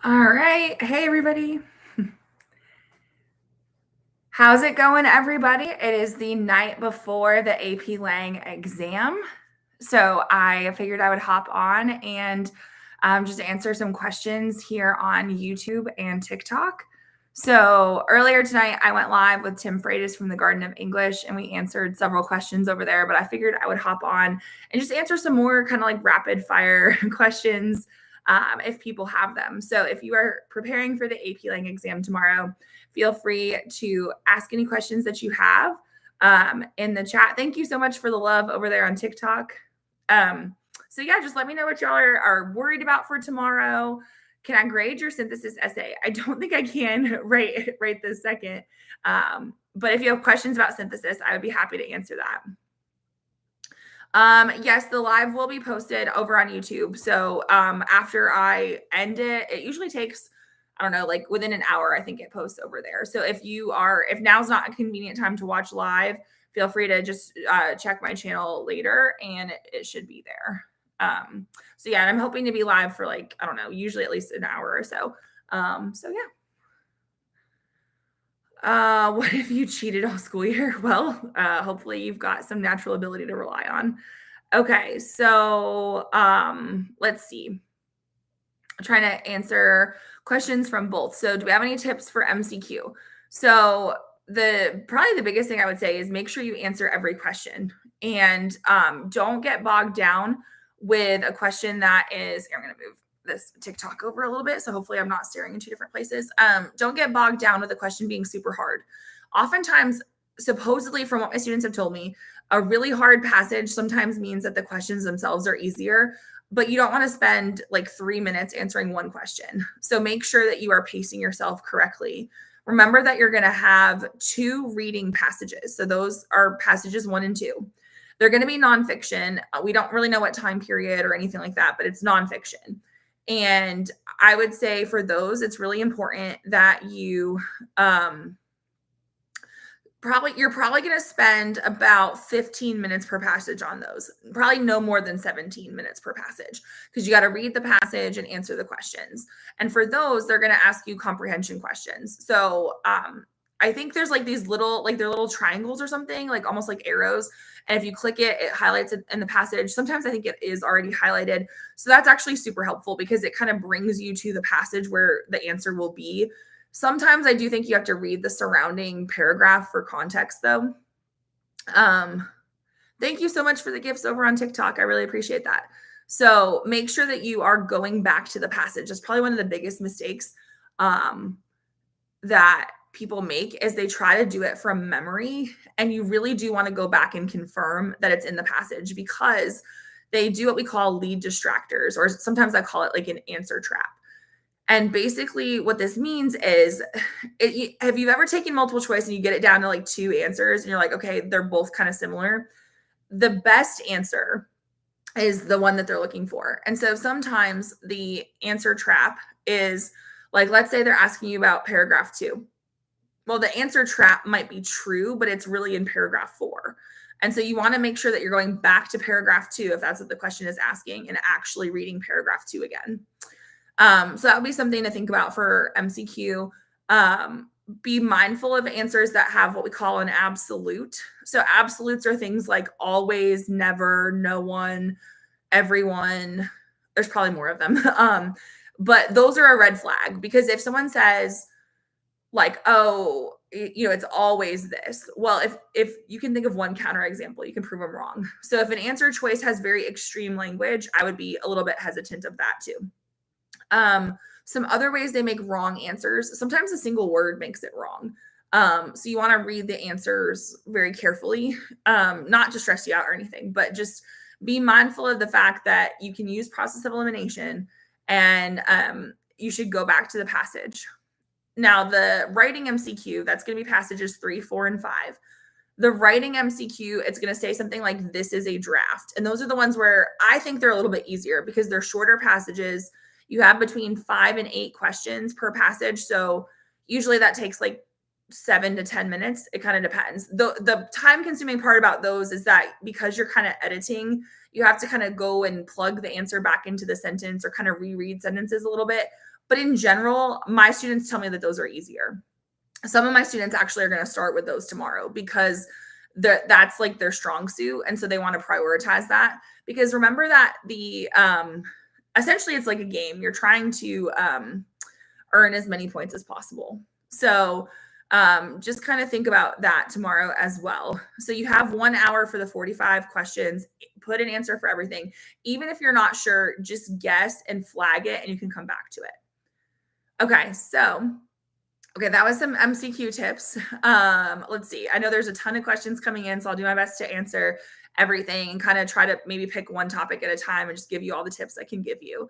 All right. Hey, everybody. How's it going, everybody? It is the night before the AP Lang exam. So I figured I would hop on and just answer some questions here on YouTube and TikTok. So earlier tonight, I went live with Tim Freitas from the Garden of English, and we answered several questions over there. But I figured I would hop on and just answer some more kind of like rapid fire questions if people have them. So if you are preparing for the AP Lang exam tomorrow, feel free to ask any questions that you have in the chat. Thank you so much for the love over there on TikTok. So yeah, just let me know what y'all are worried about for tomorrow. Can I grade your synthesis essay? I don't think I can right this second. But if you have questions about synthesis, I would be happy to answer that. Yes, the live will be posted over on YouTube. So after I end it, it usually takes, I don't know, like within an hour, I think it posts over there. So if now's not a convenient time to watch live, feel free to just check my channel later and it should be there. So yeah, and I'm hoping to be live for like, I don't know, usually at least an hour or so. So yeah. What if you cheated all school year? Well, hopefully you've got some natural ability to rely on. Okay, so let's see. I'm trying to answer questions from both. So, do we have any tips for MCQ? So, probably the biggest thing I would say is make sure you answer every question and don't get bogged down with a question that is. I'm going to move this TikTok over a little bit, so hopefully I'm not staring in two different places. Don't get bogged down with a question being super hard. Oftentimes, supposedly, from what my students have told me, a really hard passage sometimes means that the questions themselves are easier, but you don't want to spend like 3 minutes answering one question. So make sure that you are pacing yourself correctly. Remember that you're going to have 2 reading passages. So those are passages 1 and 2. They're going to be nonfiction. We don't really know what time period or anything like that, but it's nonfiction. And I would say for those, it's really important that you you're probably going to spend about 15 minutes per passage on those. Probably no more than 17 minutes per passage because you got to read the passage and answer the questions. And for those, they're going to ask you comprehension questions. So I think there's like these little, like they're little triangles or something, like almost like arrows. And if you click it, it highlights it in the passage. Sometimes I think it is already highlighted. So that's actually super helpful because it kind of brings you to the passage where the answer will be. Sometimes I do think you have to read the surrounding paragraph for context, though. Thank you so much for the gifts over on TikTok. I really appreciate that. So make sure that you are going back to the passage. That's probably one of the biggest mistakes that people make is they try to do it from memory. And you really do want to go back and confirm that it's in the passage because they do what we call lead distractors, or sometimes I call it like an answer trap. And basically what this means is, have you ever taken multiple choice and you get it down to like 2 answers and you're like, okay, they're both kind of similar? The best answer is the one that they're looking for. And so sometimes the answer trap is like, let's say they're asking you about paragraph 2. Well, the answer trap might be true, but it's really in paragraph 4. And so you want to make sure that you're going back to paragraph 2 if that's what the question is asking and actually reading paragraph 2 again. So that would be something to think about for MCQ. Be mindful of answers that have what we call an absolute. So absolutes are things like always, never, no one, everyone. There's probably more of them. But those are a red flag because if someone says like, oh, it's always this. Well, if you can think of one counterexample, you can prove them wrong. So if an answer choice has very extreme language, I would be a little bit hesitant of that too. Some other ways they make wrong answers. Sometimes a single word makes it wrong. So you want to read the answers very carefully, not to stress you out or anything, but just be mindful of the fact that you can use process of elimination and you should go back to the passage. Now, the writing MCQ, that's going to be passages 3, 4, and 5. The writing MCQ, it's going to say something like, this is a draft. And those are the ones where I think they're a little bit easier because they're shorter passages. You have between 5 and 8 questions per passage. So usually that takes like 7 to 10 minutes. It kind of depends. The time consuming part about those is that because you're kind of editing, you have to kind of go and plug the answer back into the sentence or kind of reread sentences a little bit. But in general, my students tell me that those are easier. Some of my students actually are going to start with those tomorrow because that's like their strong suit. And so they want to prioritize that, because remember that essentially it's like a game. You're trying to earn as many points as possible. So just kind of think about that tomorrow as well. So you have 1 hour for the 45 questions, put an answer for everything. Even if you're not sure, just guess and flag it and you can come back to it. Okay, that was some MCQ tips. Let's see. I know there's a ton of questions coming in, so I'll do my best to answer everything and kind of try to maybe pick one topic at a time and just give you all the tips I can give you.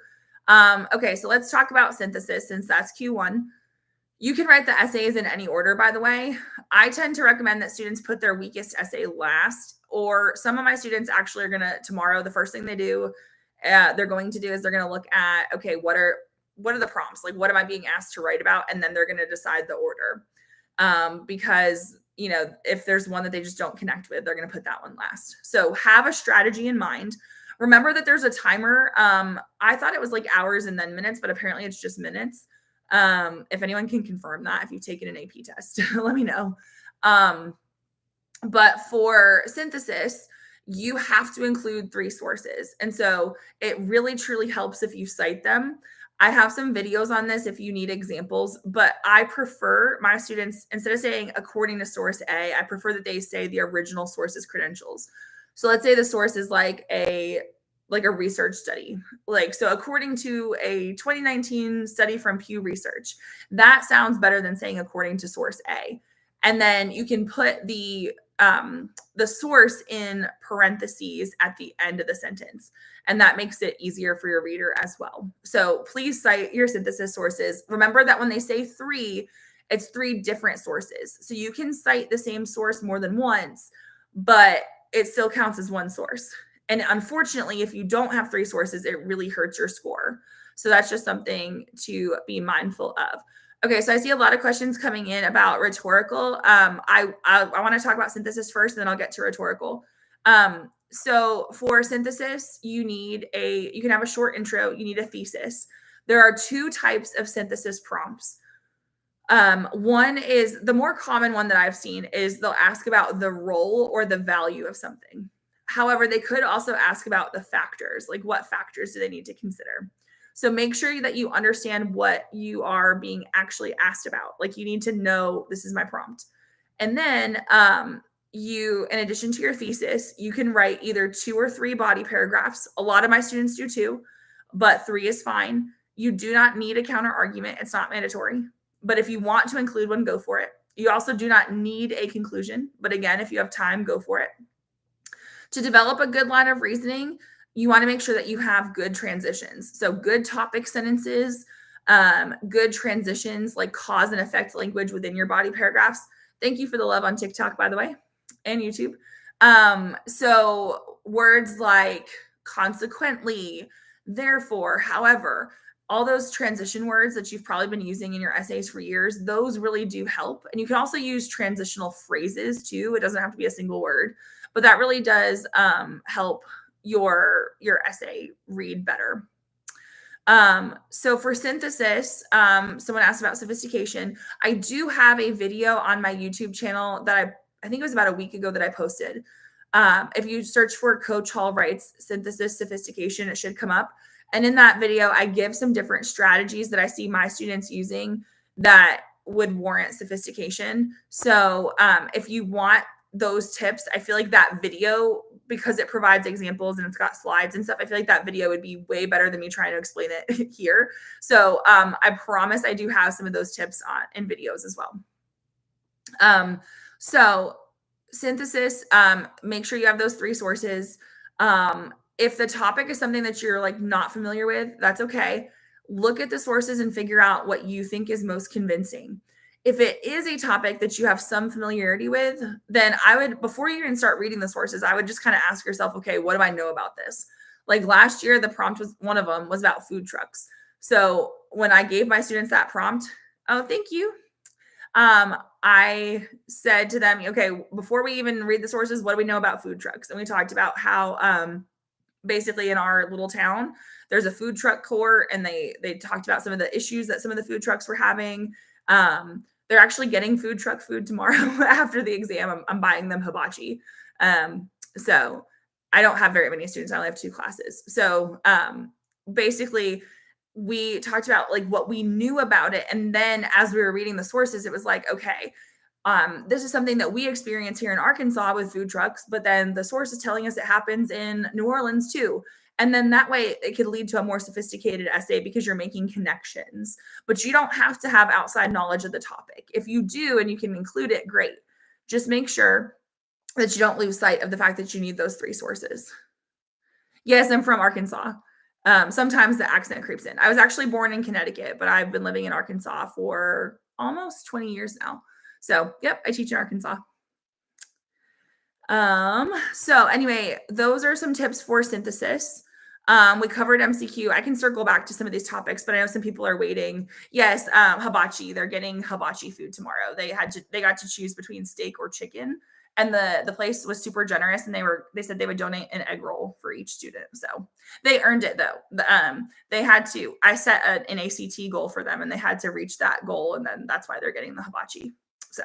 Okay, so let's talk about synthesis since that's Q1. You can write the essays in any order, by the way. I tend to recommend that students put their weakest essay last, or some of my students actually are going to, tomorrow, the first thing they're going to do is they're going to look at, okay, what are the prompts? Like, what am I being asked to write about? And then they're going to decide the order. Because, if there's one that they just don't connect with, they're going to put that one last. So have a strategy in mind. Remember that there's a timer. I thought it was like hours and then minutes, but apparently it's just minutes. If anyone can confirm that, if you've taken an AP test, let me know. But for synthesis, you have to include 3 sources. And so it really truly helps if you cite them. I have some videos on this if you need examples, but I prefer my students, instead of saying according to source A, I prefer that they say the original source's credentials. So let's say the source is like a research study. So according to a 2019 study from Pew Research, that sounds better than saying according to source A. And then you can put the source in parentheses at the end of the sentence. And that makes it easier for your reader as well. So please cite your synthesis sources. Remember that when they say 3, it's 3 different sources. So you can cite the same source more than once, but it still counts as one source. And unfortunately, if you don't have 3 sources, it really hurts your score. So that's just something to be mindful of. Okay, so I see a lot of questions coming in about rhetorical. I want to talk about synthesis first, and then I'll get to rhetorical. So for synthesis, you can have a short intro, you need a thesis. There are 2 types of synthesis prompts. One is the more common one that I've seen is they'll ask about the role or the value of something. However, they could also ask about the factors, like what factors do they need to consider? So make sure that you understand what you are being actually asked about. Like, you need to know this is my prompt. And then in addition to your thesis, you can write either 2 or 3 body paragraphs. A lot of my students do 2, but 3 is fine. You do not need a counter argument. It's not mandatory. But if you want to include one, go for it. You also do not need a conclusion. But again, if you have time, go for it. To develop a good line of reasoning, you want to make sure that you have good transitions. So good topic sentences, good transitions, like cause and effect language within your body paragraphs. Thank you for the love on TikTok, by the way, and YouTube. So words like consequently, therefore, however, all those transition words that you've probably been using in your essays for years, those really do help. And you can also use transitional phrases too. It doesn't have to be a single word, but that really does help your essay read better. So for synthesis, someone asked about sophistication. I do have a video on my YouTube channel that I think it was about a week ago that I posted. If you search for Coach Hall Writes Synthesis Sophistication, it should come up. And in that video, I give some different strategies that I see my students using that would warrant sophistication. So if you want those tips, I feel like that video, because it provides examples and it's got slides and stuff, I feel like that video would be way better than me trying to explain it here. So I promise I do have some of those tips in videos as well. So synthesis, make sure you have those 3 sources. If the topic is something that you're like not familiar with, that's okay. Look at the sources and figure out what you think is most convincing. If it is a topic that you have some familiarity with, then I would, before you even start reading the sources, I would just kind of ask yourself, okay, what do I know about this? Like last year, the prompt was, one of them was about food trucks. So when I gave my students that prompt, oh, thank you. I said to them, okay, before we even read the sources, what do we know about food trucks? And we talked about how basically in our little town, there's a food truck court, and they talked about some of the issues that some of the food trucks were having. They're actually getting food truck food tomorrow after the exam. I'm buying them hibachi. So I don't have very many students. I only have 2 classes. So basically, we talked about like what we knew about it, and then as we were reading the sources, it was like, okay, this is something that we experience here in Arkansas with food trucks, but then the source is telling us it happens in New Orleans too. And then that way it could lead to a more sophisticated essay because you're making connections. But you don't have to have outside knowledge of the topic. If you do and you can include it, great. Just make sure that you don't lose sight of the fact that you need those 3 sources. Yes, I'm from Arkansas. Sometimes the accent creeps in. I was actually born in Connecticut, but I've been living in Arkansas for almost 20 years now. So, yep, I teach in Arkansas. So anyway, those are some tips for synthesis. We covered MCQ. I can circle back to some of these topics, but I know some people are waiting. Yes, hibachi. They're getting hibachi food tomorrow. They got to choose between steak or chicken, and the place was super generous, and they said they would donate an egg roll for each student. So they earned it though. They had to. I set an ACT goal for them, and they had to reach that goal, and then that's why they're getting the hibachi. So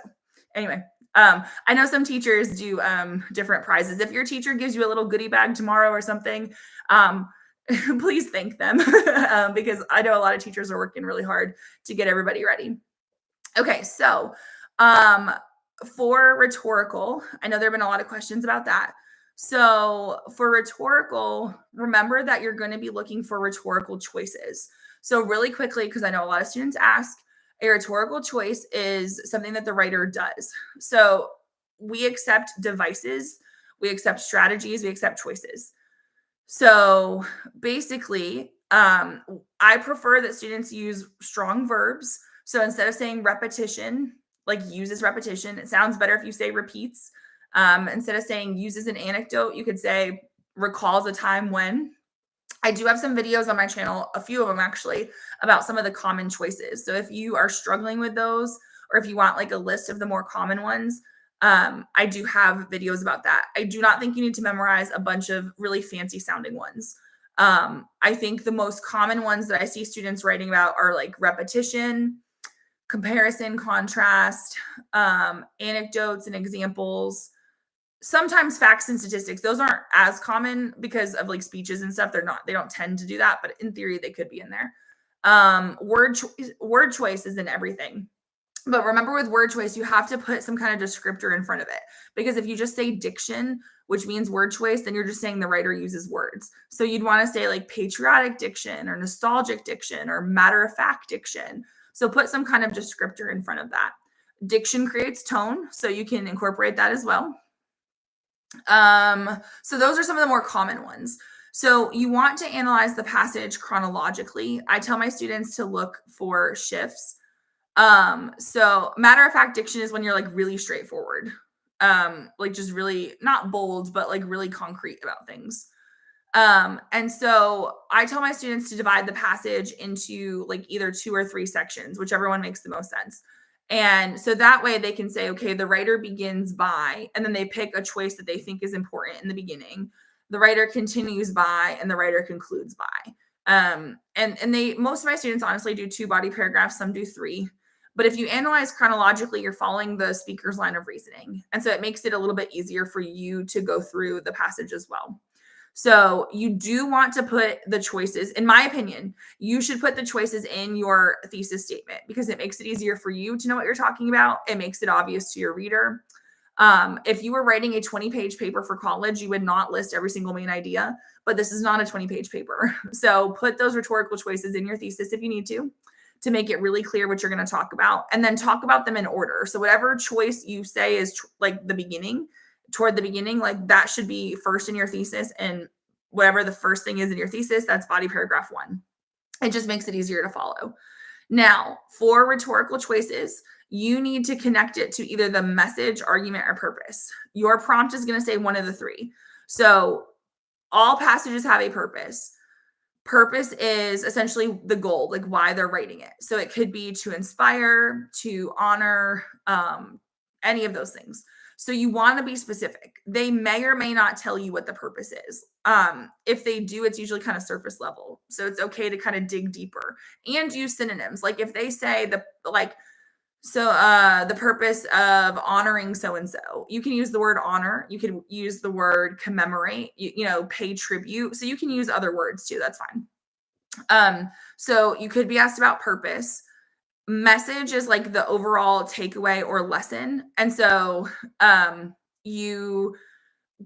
anyway, I know some teachers do different prizes. If your teacher gives you a little goodie bag tomorrow or something, please thank them because I know a lot of teachers are working really hard to get everybody ready. Okay, so for rhetorical, I know there have been a lot of questions about that. So for rhetorical, remember that you're going to be looking for rhetorical choices. So really quickly, because I know a lot of students ask, a rhetorical choice is something that the writer does. So we accept devices, we accept strategies, we accept choices. So basically, I prefer that students use strong verbs. So instead of saying repetition, like uses repetition, it sounds better if you say repeats. Instead of saying uses an anecdote, you could say recalls a time when. I do have some videos on my channel, a few of them actually, about some of the common choices. So if you are struggling with those, or if you want like a list of the more common ones, I do have videos about that. I do not think you need to memorize a bunch of really fancy sounding ones. I think the most common ones that I see students writing about are like repetition, comparison, contrast, anecdotes and examples. Sometimes facts and statistics, those aren't as common because of like speeches and stuff. They don't tend to do that, but in theory they could be in there. Word choice is in everything. But remember with word choice, you have to put some kind of descriptor in front of it. Because if you just say diction, which means word choice, then you're just saying the writer uses words. So you'd want to say like patriotic diction or nostalgic diction or matter of fact diction. So put some kind of descriptor in front of that. Diction creates tone, so you can incorporate that as well. So those are some of the more common ones. So you want to analyze the passage chronologically. I tell my students to look for shifts. So matter of fact diction is when you're like really straightforward. Like just really not bold, but like really concrete about things. And so I tell my students to divide the passage into like either 2 or 3 sections, whichever one makes the most sense. And so that way they can say, okay, the writer begins by, and then they pick a choice that they think is important in the beginning. The writer continues by, and the writer concludes by. And they, most of my students honestly do 2 body paragraphs, some do 3. But if you analyze chronologically, you're following the speaker's line of reasoning. And so it makes it a little bit easier for you to go through the passage as well. So you do want to put the choices, in my opinion, you should put the choices in your thesis statement because it makes it easier for you to know what you're talking about. It makes it obvious to your reader. If you were writing a 20-page paper for college, you would not list every single main idea, but this is not a 20-page paper. So put those rhetorical choices in your thesis if you need to make it really clear what you're going to talk about, and then talk about them in order. So whatever choice you say is like the beginning, toward the beginning, like that should be first in your thesis, and whatever the first thing is in your thesis, that's body paragraph 1. It just makes it easier to follow. Now, for rhetorical choices, you need to connect it to either the message, argument, or purpose. Your prompt is going to say one of the 3. So all passages have a purpose. Purpose is essentially the goal, like why they're writing it. So it could be to inspire, to honor, any of those things. So you want to be specific. They may or may not tell you what the purpose is. If they do, it's usually kind of surface level. So it's okay to kind of dig deeper and use synonyms. Like if they say the purpose of honoring so and so, you can use the word honor. You can use the word commemorate, pay tribute. So you can use other words too. That's fine. So you could be asked about purpose. Message is like the overall takeaway or lesson. And so you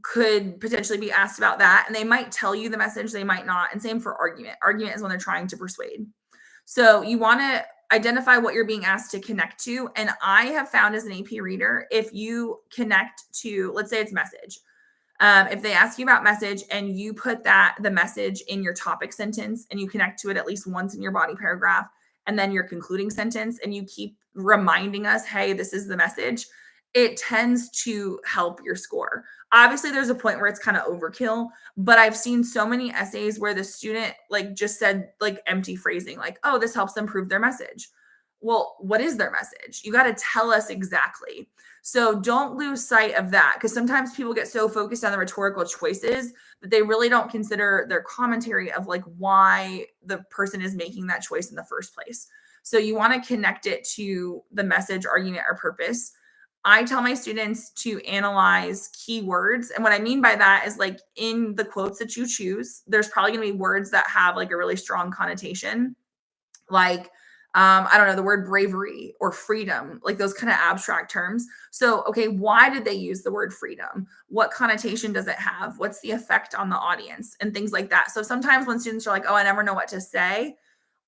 could potentially be asked about that. And they might tell you the message, they might not. And same for argument. Argument is when they're trying to persuade. So you want to identify what you're being asked to connect to. And I have found as an AP reader, if you connect to, let's say it's message. If they ask you about message and you put the message in your topic sentence and you connect to it at least once in your body paragraph and then your concluding sentence and you keep reminding us, hey, this is the message, it tends to help your score. Obviously, there's a point where it's kind of overkill, but I've seen so many essays where the student just said empty phrasing, like, oh, this helps them prove their message. Well, what is their message? You got to tell us exactly. So don't lose sight of that, because sometimes people get so focused on the rhetorical choices that they really don't consider their commentary of why the person is making that choice in the first place. So you want to connect it to the message, argument, or purpose. I tell my students to analyze keywords. And what I mean by that is in the quotes that you choose, there's probably going to be words that have a really strong connotation. I don't know, the word bravery or freedom, those kind of abstract terms. So, okay, why did they use the word freedom? What connotation does it have? What's the effect on the audience and things like that? So sometimes when students are like, oh, I never know what to say,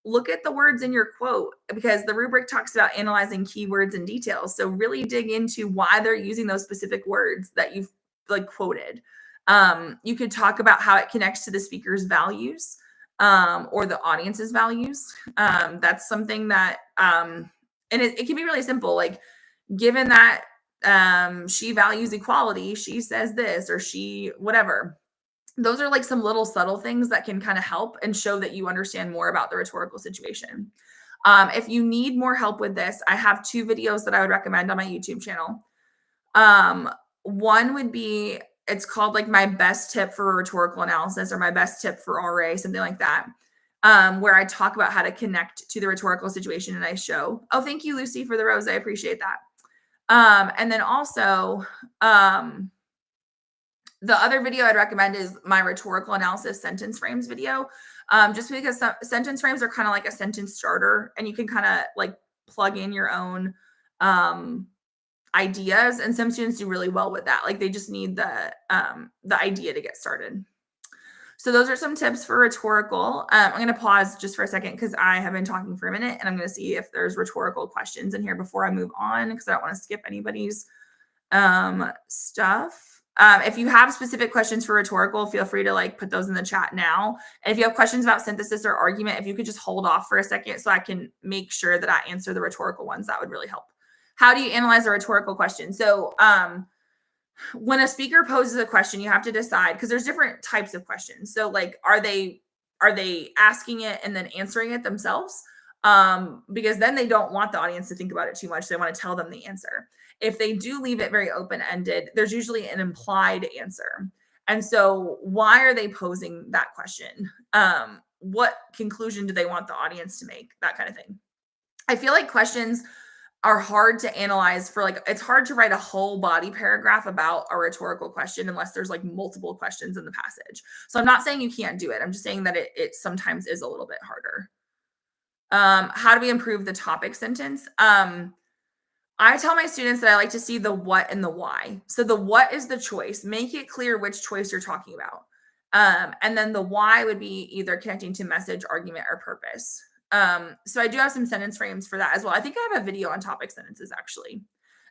look at the words in your quote, because the rubric talks about analyzing keywords and details. So really dig into why they're using those specific words that you've quoted. You could talk about how it connects to the speaker's values. Or the audience's values. That's something that, and it can be really simple. Given that she values equality, she says this, or she, whatever. Those are some little subtle things that can kind of help and show that you understand more about the rhetorical situation. If you need more help with this, I have 2 videos that I would recommend on my YouTube channel. One would be, it's called my best tip for rhetorical analysis, or my best tip for RA, something like that, where I talk about how to connect to the rhetorical situation and I show. Oh, thank you, Lucy, for the rose. I appreciate that. And then also, the other video I'd recommend is my rhetorical analysis sentence frames video, just because sentence frames are kind of like a sentence starter, and you can kind of plug in your own ideas, and some students do really well with that. They just need the idea to get started. So those are some tips for rhetorical. I'm going to pause just for a second because I have been talking for a minute, and I'm going to see if there's rhetorical questions in here before I move on, because I don't want to skip anybody's stuff. If you have specific questions for rhetorical, feel free to put those in the chat now. And if you have questions about synthesis or argument, if you could just hold off for a second so I can make sure that I answer the rhetorical ones, that would really help. How do you analyze a rhetorical question? So when a speaker poses a question, you have to decide, because there's different types of questions. So are they asking it and then answering it themselves? Because then they don't want the audience to think about it too much. They want to tell them the answer. If they do leave it very open-ended, there's usually an implied answer. And so why are they posing that question? What conclusion do they want the audience to make? That kind of thing. I feel like questions are hard to analyze it's hard to write a whole body paragraph about a rhetorical question unless there's multiple questions in the passage. So I'm not saying you can't do it. I'm just saying that it sometimes is a little bit harder. How do we improve the topic sentence? I tell my students that I like to see the what and the why. So the what is the choice. Make it clear which choice you're talking about. And then the why would be either connecting to message, argument, or purpose. So I do have some sentence frames for that as well. I think I have a video on topic sentences, actually.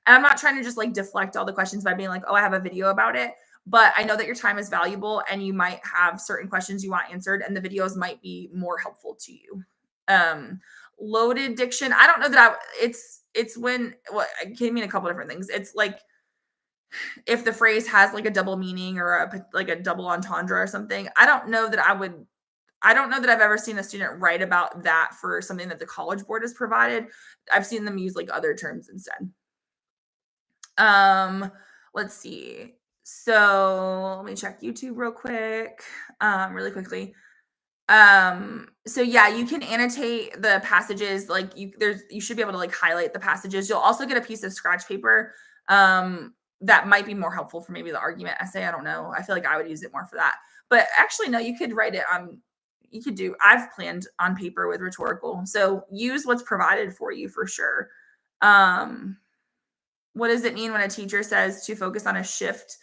And I'm not trying to just deflect all the questions by being oh, I have a video about it. But I know that your time is valuable and you might have certain questions you want answered, and the videos might be more helpful to you. Loaded diction. I don't know that it's when, well, it can mean a couple different things. It's if the phrase has a double meaning or a double entendre or something. I don't know that I've ever seen a student write about that for something that the College Board has provided. I've seen them use other terms instead. let's see. So let me check YouTube real quick, really quickly. So yeah, you can annotate the passages, like you should be able to like highlight the passages. You'll also get a piece of scratch paper. That might be more helpful for maybe the argument essay. I don't know. I feel like I would use it more for that. But actually, no, you could write it on, I've planned on paper with rhetorical. So use what's provided for you for sure. Um, what does it mean when a teacher says to focus on a shift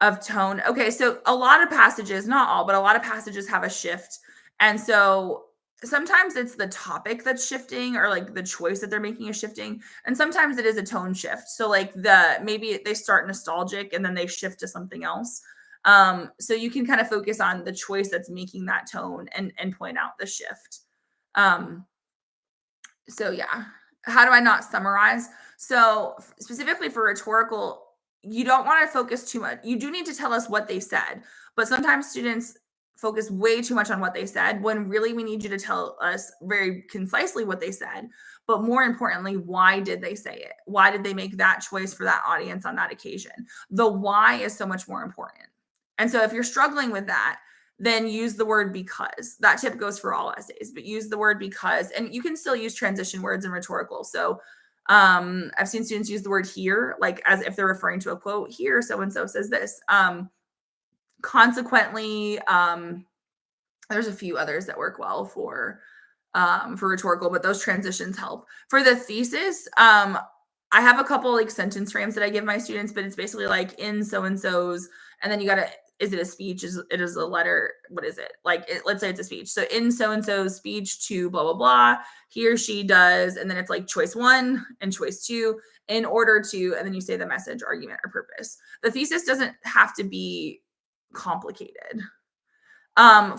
of tone? Okay, so a lot of passages, not all, but a lot of passages have a shift. And so sometimes it's the topic that's shifting or like the choice that they're making is shifting. And sometimes it is a tone shift. So like maybe they start nostalgic and then they shift to something else. So you can kind of focus on the choice that's making that tone and point out the shift. Um, so yeah, how do I not summarize? So specifically for rhetorical, you don't want to focus too much. You do need to tell us what they said, but sometimes students focus way too much on what they said when really we need you to tell us very concisely what they said. But more importantly, why did they say it? Why did they make that choice for that audience on that occasion? The why is so much more important. And so if you're struggling with that, then use the word because. That tip goes for all essays, but use the word because. And you can still use transition words in rhetorical. So I've seen students use the word here, like as if they're referring to a quote. Here, so and so says this. Consequently, there's a few others that work well for rhetorical, but those transitions help. For the thesis, I have a couple like sentence frames that I give my students, but it's basically like in so and so's, and then you gotta, is it a speech? Is it is a letter? What is it? Like, let's say it's a speech. So in so and so's speech to blah blah blah, he or she does, and then it's like choice one and choice two in order to, and then you say the message, argument, or purpose. The thesis doesn't have to be complicated.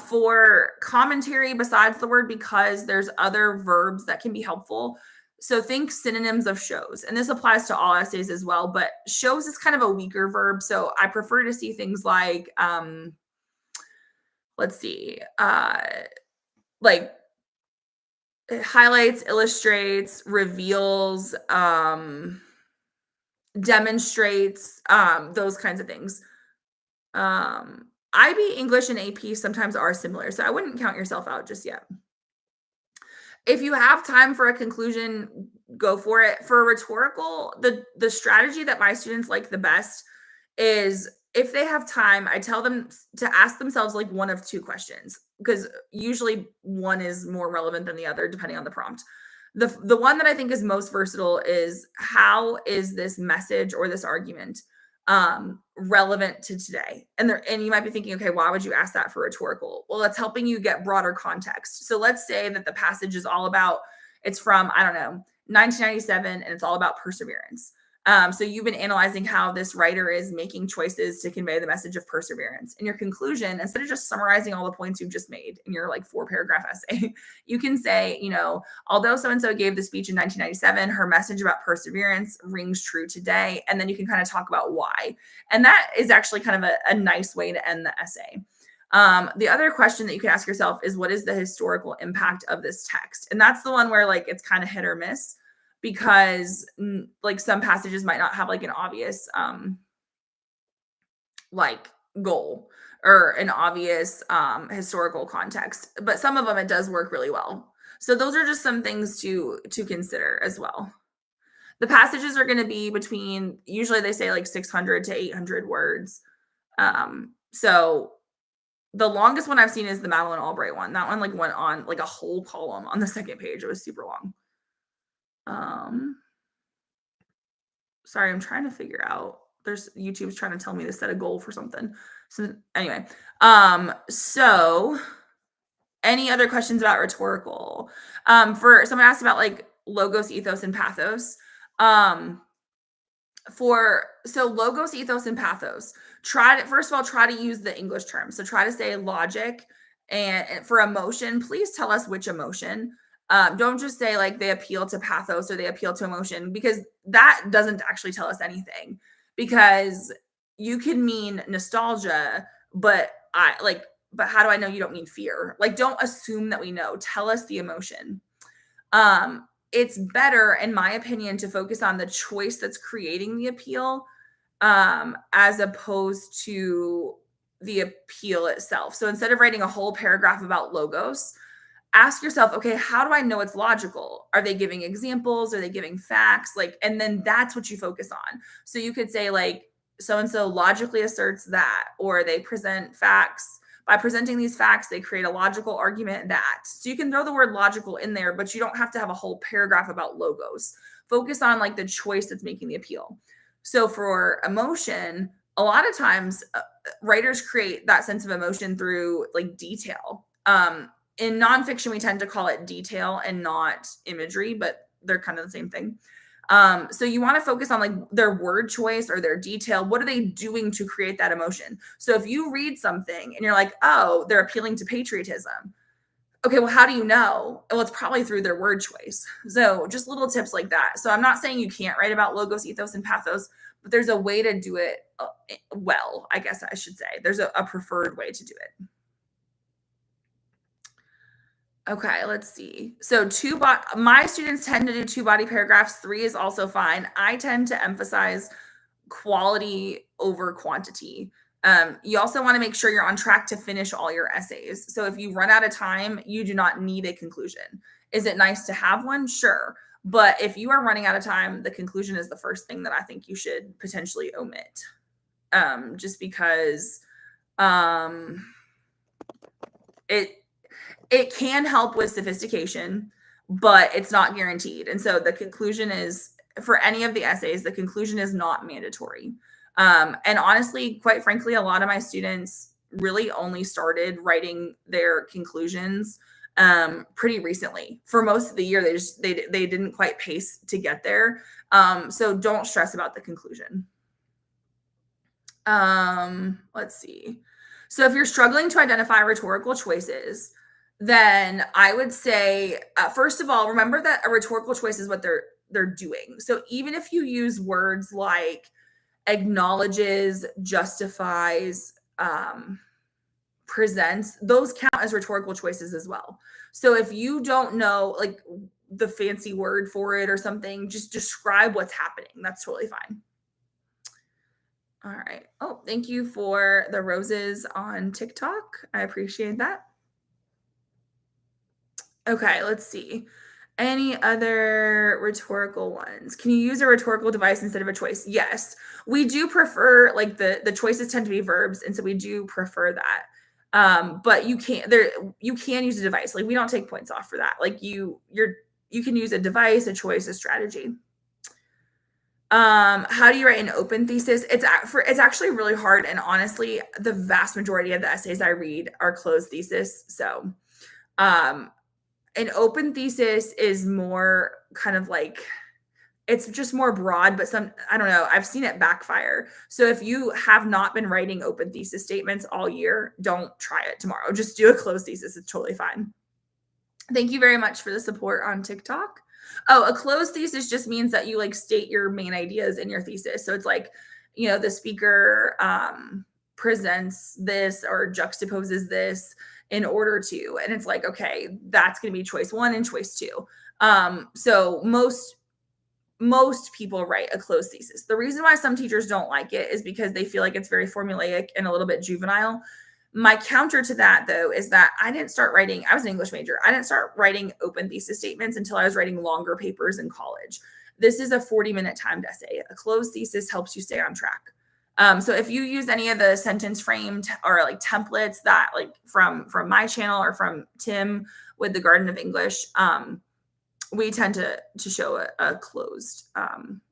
For commentary, besides the word because, there's other verbs that can be helpful. So think synonyms of shows. And this applies to all essays as well, but shows is kind of a weaker verb. So I prefer to see things like, let's see, like it highlights, illustrates, reveals, demonstrates, those kinds of things. IB, English, and AP sometimes are similar, so I wouldn't count yourself out just yet. If you have time for a conclusion, go for it. For rhetorical, the strategy that my students like the best is if they have time, I tell them to ask themselves like one of two questions because usually one is more relevant than the other depending on the prompt. The one that I think is most versatile is how is this message or this argument relevant to today? And you might be thinking, okay, why would you ask that for rhetorical? Well, it's helping you get broader context. So let's say that the passage is all about, it's from, I don't know, 1997, and it's all about perseverance. So you've been analyzing how this writer is making choices to convey the message of perseverance. In your conclusion, instead of just summarizing all the points you've just made in your like 4-paragraph essay, you can say, although so-and-so gave the speech in 1997, her message about perseverance rings true today. And then you can kind of talk about why. And that is actually kind of a nice way to end the essay. The other question that you can ask yourself is, what is the historical impact of this text? And that's the one where like it's kind of hit or miss, because like some passages might not have like an obvious like goal or an obvious historical context, but some of them it does work really well. So those are just some things to consider as well. The passages are going to be between, usually they say like 600 to 800 words. So the longest one I've seen is the Madeline Albright one. That one like went on like a whole column on the second page. It was super long. Sorry, I'm trying to figure out. There's YouTube's trying to tell me to set a goal for something. So anyway, so any other questions about rhetorical? For someone asked about like logos, ethos, and pathos. So logos, ethos, and pathos. First of all, try to use the English terms. So try to say logic, and for emotion, please tell us which emotion. Don't just say like they appeal to pathos or they appeal to emotion, because that doesn't actually tell us anything. Because you can mean nostalgia, but how do I know you don't mean fear? Like, don't assume that we know. Tell us the emotion. It's better, in my opinion, to focus on the choice that's creating the appeal as opposed to the appeal itself. So instead of writing a whole paragraph about logos, ask yourself, okay, how do I know it's logical? Are they giving examples? Are they giving facts? Like, and then that's what you focus on. So you could say, like, so and so logically asserts that, or they present facts. By presenting these facts, they create a logical argument that. So you can throw the word logical in there, but you don't have to have a whole paragraph about logos. Focus on like the choice that's making the appeal. So for emotion, a lot of times writers create that sense of emotion through like detail. In nonfiction, we tend to call it detail and not imagery, but they're kind of the same thing. So you want to focus on like their word choice or their detail. What are they doing to create that emotion? So if you read something and you're like, oh, they're appealing to patriotism. Okay, well, how do you know? Well, it's probably through their word choice. So just little tips like that. So I'm not saying you can't write about logos, ethos, and pathos, but there's a way to do it well, I guess I should say. There's a preferred way to do it. Okay, let's see. So my students tend to do 2 body paragraphs. 3 is also fine. I tend to emphasize quality over quantity. You also want to make sure you're on track to finish all your essays. So if you run out of time, you do not need a conclusion. Is it nice to have one? Sure. But if you are running out of time, the conclusion is the first thing that I think you should potentially omit. Just because it it can help with sophistication, but it's not guaranteed. And so the conclusion is for any of the essays, the conclusion is not mandatory. And honestly, quite frankly, a lot of my students really only started writing their conclusions pretty recently. For most of the year, they didn't quite pace to get there. So don't stress about the conclusion. Let's see. So if you're struggling to identify rhetorical choices, then I would say, first of all, remember that a rhetorical choice is what they're doing. So even if you use words like acknowledges, justifies, presents, those count as rhetorical choices as well. So if you don't know like the fancy word for it or something, just describe what's happening. That's totally fine. All right. Oh, thank you for the roses on TikTok. I appreciate that. Okay, let's see. Any other rhetorical ones? Can you use a rhetorical device instead of a choice? Yes. We do prefer like the choices tend to be verbs, and so we do prefer that. But you can use a device. Like we don't take points off for that. Like you can use a device, a choice, a strategy. How do you write an open thesis? It's actually really hard, and honestly, the vast majority of the essays I read are closed thesis. So, an open thesis is more kind of like it's just more broad, but I don't know, I've seen it backfire. So if you have not been writing open thesis statements all year, don't try it tomorrow. Just do a closed thesis. It's totally fine. Thank you very much for the support on TikTok. Oh, a closed thesis just means that you like state your main ideas in your thesis. So it's like, the speaker presents this or juxtaposes this in order to, and it's like, okay, that's going to be choice 1 and choice 2. So most people write a closed thesis. The reason why some teachers don't like it is because they feel like it's very formulaic and a little bit juvenile. My counter to that, though, is that I was an English major. I didn't start writing open thesis statements until I was writing longer papers in college. This is a 40-minute timed essay. A closed thesis helps you stay on track. So if you use any of the sentence framed or like templates that like from my channel or from Tim with the Garden of English, we tend to show a closed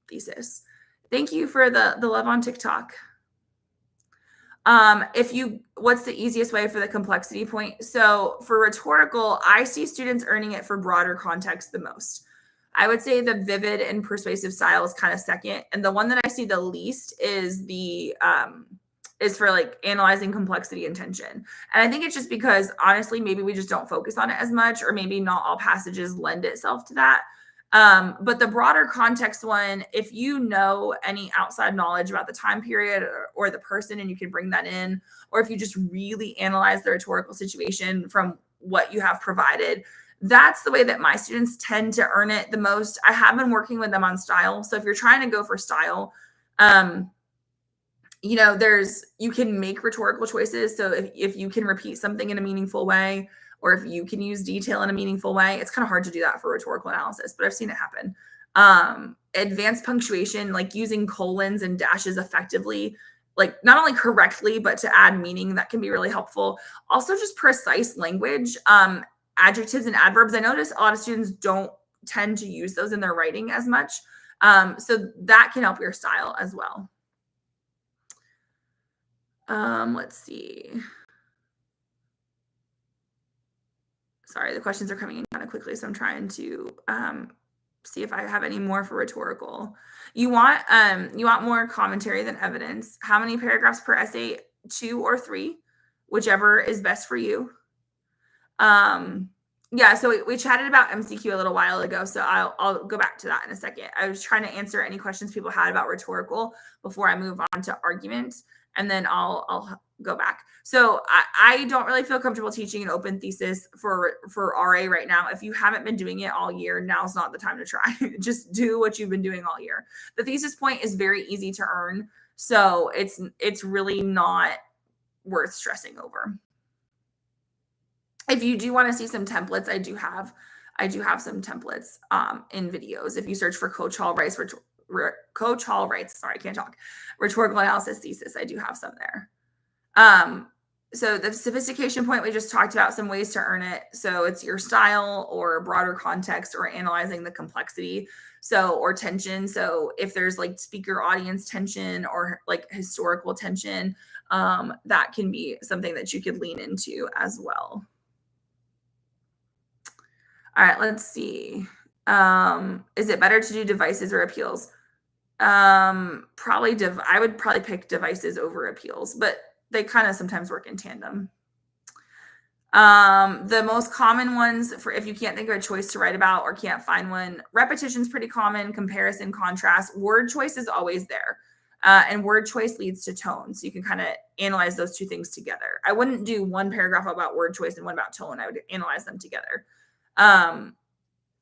thesis. Thank you for the love on TikTok. What's the easiest way for the complexity point? So for rhetorical, I see students earning it for broader context the most. I would say the vivid and persuasive style is kind of second. And the one that I see the least is is for like analyzing complexity and tension. And I think it's just because honestly, maybe we just don't focus on it as much, or maybe not all passages lend itself to that. But the broader context one, if you know any outside knowledge about the time period or the person and you can bring that in, or if you just really analyze the rhetorical situation from what you have provided, that's the way that my students tend to earn it the most. I have been working with them on style. So if you're trying to go for style, you can make rhetorical choices. So if you can repeat something in a meaningful way, or if you can use detail in a meaningful way, it's kind of hard to do that for rhetorical analysis, but I've seen it happen. Advanced punctuation, like using colons and dashes effectively, like not only correctly, but to add meaning, that can be really helpful. Also, just precise language, adjectives and adverbs. I notice a lot of students don't tend to use those in their writing as much. So that can help your style as well. Let's see. Sorry, the questions are coming in kind of quickly, so I'm trying to see if I have any more for rhetorical. You want more commentary than evidence. How many paragraphs per essay? 2 or 3, whichever is best for you. Yeah, so we chatted about MCQ a little while ago, so I'll go back to that in a second. I was trying to answer any questions people had about rhetorical before I move on to argument, and then I'll go back. So I don't really feel comfortable teaching an open thesis for RA right now. If you haven't been doing it all year, now's not the time to try. Just do what you've been doing all year. The thesis point is very easy to earn, so it's really not worth stressing over. If you do want to see some templates, I do have some templates in videos. If you search for Coach Hall writes, sorry, I can't talk, rhetorical analysis thesis, I do have some there. So the sophistication point, we just talked about some ways to earn it. So it's your style or broader context or analyzing the complexity. So, or tension. So if there's like speaker audience tension or like historical tension, that can be something that you could lean into as well. All right, let's see. Is it better to do devices or appeals? Probably I would probably pick devices over appeals, but they kind of sometimes work in tandem. The most common ones for if you can't think of a choice to write about or can't find one, repetition is pretty common, comparison, contrast, word choice is always there. And word choice leads to tone. So you can kind of analyze those two things together. I wouldn't do one paragraph about word choice and one about tone. I would analyze them together.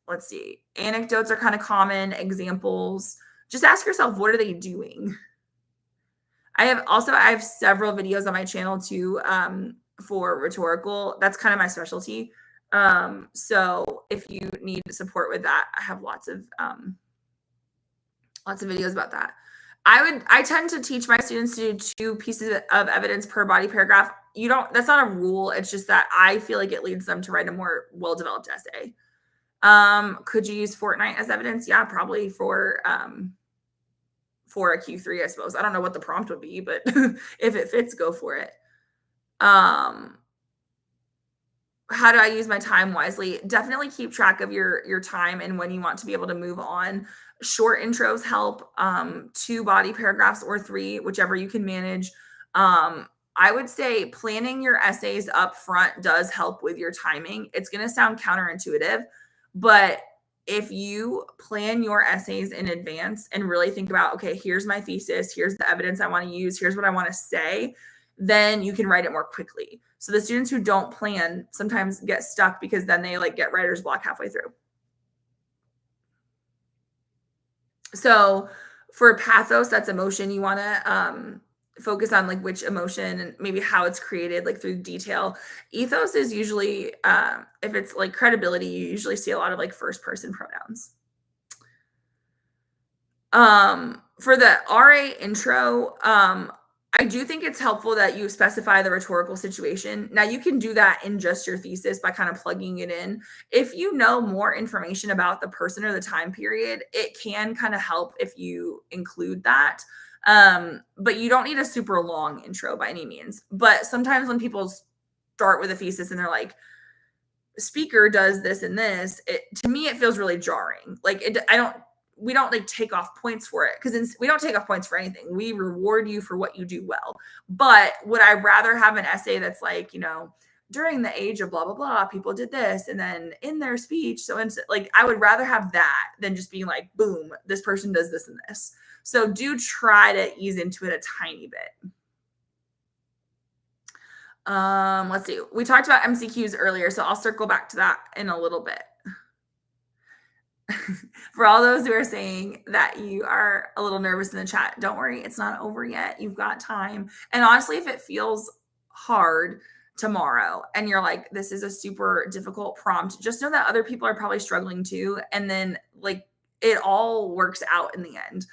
Let's see. Anecdotes are kind of common. Examples. Just ask yourself, what are they doing? I have several videos on my channel too for rhetorical. That's kind of my specialty. So if you need support with that, I have lots of videos about that. I tend to teach my students to do 2 pieces of evidence per body paragraph. That's not a rule. It's just that I feel like it leads them to write a more well-developed essay. Could you use Fortnite as evidence? Yeah, probably for a Q3, I suppose. I don't know what the prompt would be, but if it fits, go for it. How do I use my time wisely? Definitely keep track of your time and when you want to be able to move on. Short intros help, 2 body paragraphs or 3, whichever you can manage. I would say planning your essays up front does help with your timing. It's going to sound counterintuitive, but if you plan your essays in advance and really think about, okay, here's my thesis, here's the evidence I want to use, here's what I want to say, then you can write it more quickly. So the students who don't plan sometimes get stuck because then they like get writer's block halfway through. So for pathos, that's emotion. You want to focus on like which emotion and maybe how it's created, like through detail. Ethos is usually, if it's like credibility, you usually see a lot of like first person pronouns. For the RA intro, I do think it's helpful that you specify the rhetorical situation. Now, you can do that in just your thesis by kind of plugging it in. If you know more information about the person or the time period, it can kind of help if you include that. But you don't need a super long intro by any means. But sometimes when people start with a thesis and they're like, speaker does this and this, to me, it feels really jarring. Like, we don't like take off points for it because we don't take off points for anything. We reward you for what you do well. But would I rather have an essay that's like, during the age of blah, blah, blah, people did this. And then in their speech, so and so, like, I would rather have that than just being like, boom, this person does this and this. So do try to ease into it a tiny bit. Let's see. We talked about MCQs earlier, so I'll circle back to that in a little bit. For all those who are saying that you are a little nervous in the chat, don't worry, it's not over yet. You've got time. And honestly, if it feels hard tomorrow and you're like, this is a super difficult prompt, just know that other people are probably struggling too. And then like it all works out in the end.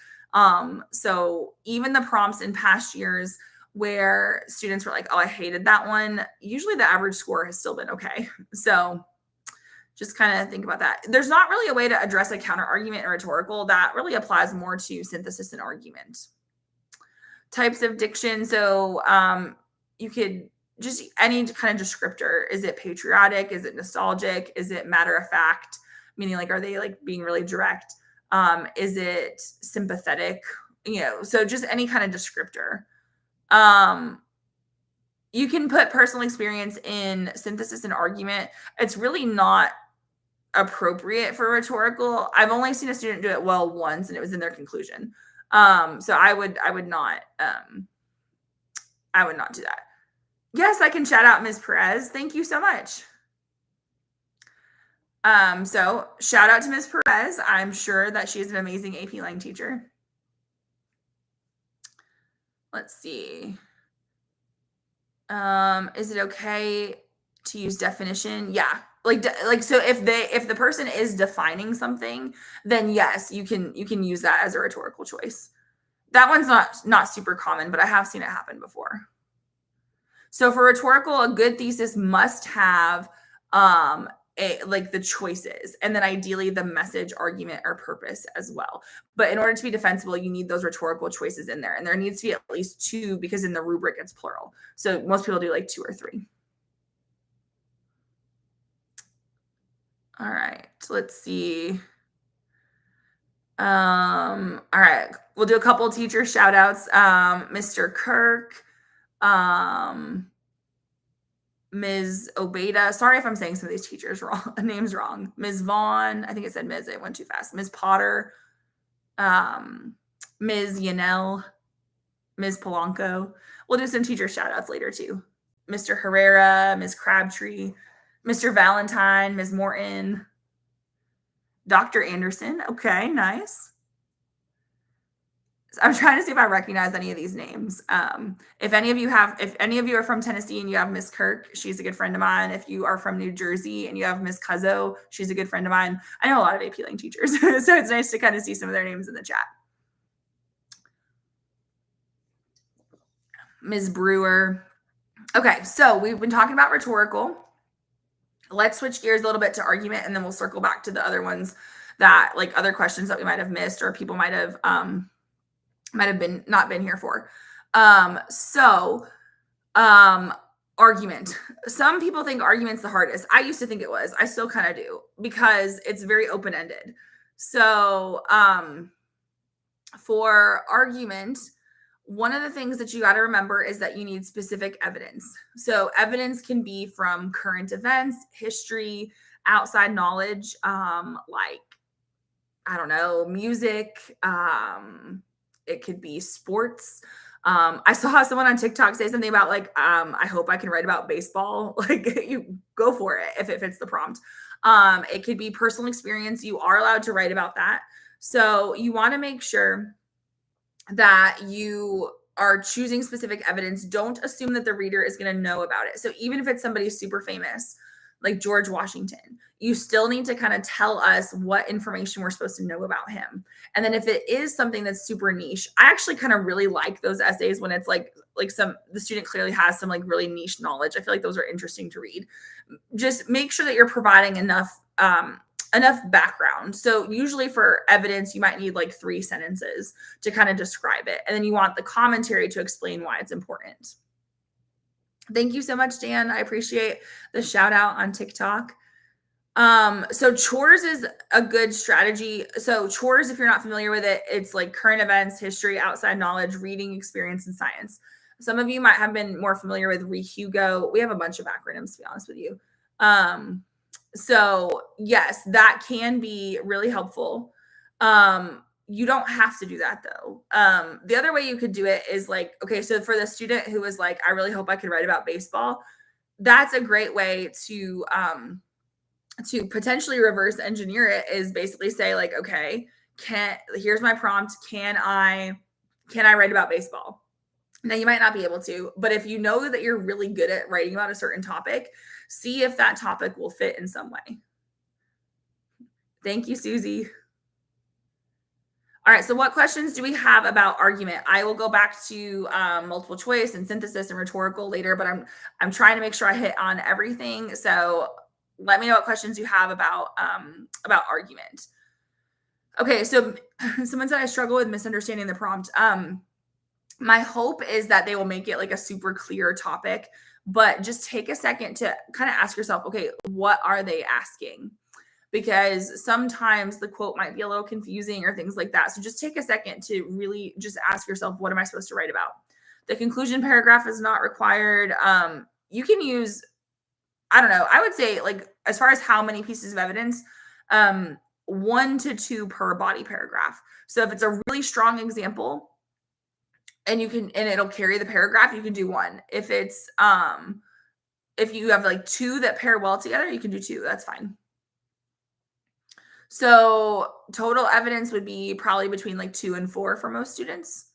So even the prompts in past years where students were like, oh, I hated that one, usually the average score has still been okay. So just kind of think about that. There's not really a way to address a counter argument or rhetorical. That really applies more to synthesis and argument. Types of diction. So you could just any kind of descriptor. Is it patriotic? Is it nostalgic? Is it matter of fact? Meaning like, are they like being really direct? Is it sympathetic? So just any kind of descriptor. You can put personal experience in synthesis and argument. It's really not appropriate for rhetorical. I've only seen a student do it well once, and it was in their conclusion. So I would not do that. Yes, I can shout out Ms. Perez. Thank you so much. So shout out to Ms. Perez. I'm sure that she is an amazing AP Lang teacher. Let's see. Is it okay to use definition? Yeah. So if the person is defining something, then yes, you can use that as a rhetorical choice. That one's not super common, but I have seen it happen before. So for rhetorical, a good thesis must have the choices, and then ideally the message, argument, or purpose as well. But in order to be defensible, you need those rhetorical choices in there, and there needs to be at least 2 because in the rubric it's plural. So most people do like 2 or 3. All right, let's see. All right, we'll do a couple teacher shout outs. Mr. Kirk, Ms. Obeda. Sorry if I'm saying some of these teachers wrong, names wrong. Ms. Vaughn. I think it said Ms. It went too fast. Ms. Potter. Ms. Yanel. Ms. Polanco. We'll do some teacher shout outs later too. Mr. Herrera, Ms. Crabtree, Mr. Valentine, Ms. Morton, Dr. Anderson. Okay, nice. I'm trying to see if I recognize any of these names. If any of you are from Tennessee and you have Miss Kirk, she's a good friend of mine. If you are from New Jersey and you have Miss Cuzzo, she's a good friend of mine. I know a lot of AP Lang teachers, so it's nice to kind of see some of their names in the chat. Ms. Brewer. Okay, so we've been talking about rhetorical. Let's switch gears a little bit to argument, and then we'll circle back to the other ones that like other questions that we might have missed or people might have been not been here for. Argument. Some people think argument's the hardest. I used to think it was. I still kind of do because it's very open-ended. So for argument, one of the things that you got to remember is that you need specific evidence. So evidence can be from current events, history, outside knowledge, like, I don't know, music, it could be sports. I saw someone on TikTok say something about like, I hope I can write about baseball. Like you go for it if it fits the prompt. It could be personal experience. You are allowed to write about that. So you want to make sure that you are choosing specific evidence. Don't assume that the reader is going to know about it. So even if it's somebody super famous, like George Washington, you still need to kind of tell us what information we're supposed to know about him. And then if it is something that's super niche, I actually kind of really like those essays when it's like the student clearly has some like really niche knowledge. I feel like those are interesting to read. Just make sure that you're providing enough background. So usually for evidence, you might need like 3 sentences to kind of describe it. And then you want the commentary to explain why it's important. Thank you so much, Dan. I appreciate the shout out on TikTok. So chores is a good strategy. So chores, if you're not familiar with it, it's like current events, history, outside knowledge, reading, experience, and science. Some of you might have been more familiar with Hugo. We have a bunch of acronyms, to be honest with you. So yes, that can be really helpful. You don't have to do that though. The other way you could do it is like, okay, so for the student who was like, I really hope I could write about baseball, that's a great way to to potentially reverse engineer it is basically say like, okay, here's my prompt. Can I write about baseball? Now you might not be able to, but if you know that you're really good at writing about a certain topic, see if that topic will fit in some way. Thank you, Susie. All right, so what questions do we have about argument? I will go back to multiple choice and synthesis and rhetorical later, but I'm trying to make sure I hit on everything. So let me know what questions you have about argument. Okay, so someone said I struggle with misunderstanding the prompt. My hope is that they will make it like a super clear topic, but just take a second to kind of ask yourself, okay, what are they asking? Because sometimes the quote might be a little confusing or things like that. So just take a second to really just ask yourself, what am I supposed to write about? The conclusion paragraph is not required. You can use, I don't know, I would say like as far as how many pieces of evidence, 1 to 2 per body paragraph. So if it's a really strong example, and it'll carry the paragraph, you can do 1. If you have like 2 that pair well together, you can do 2. That's fine. So total evidence would be probably between like 2 and 4 for most students.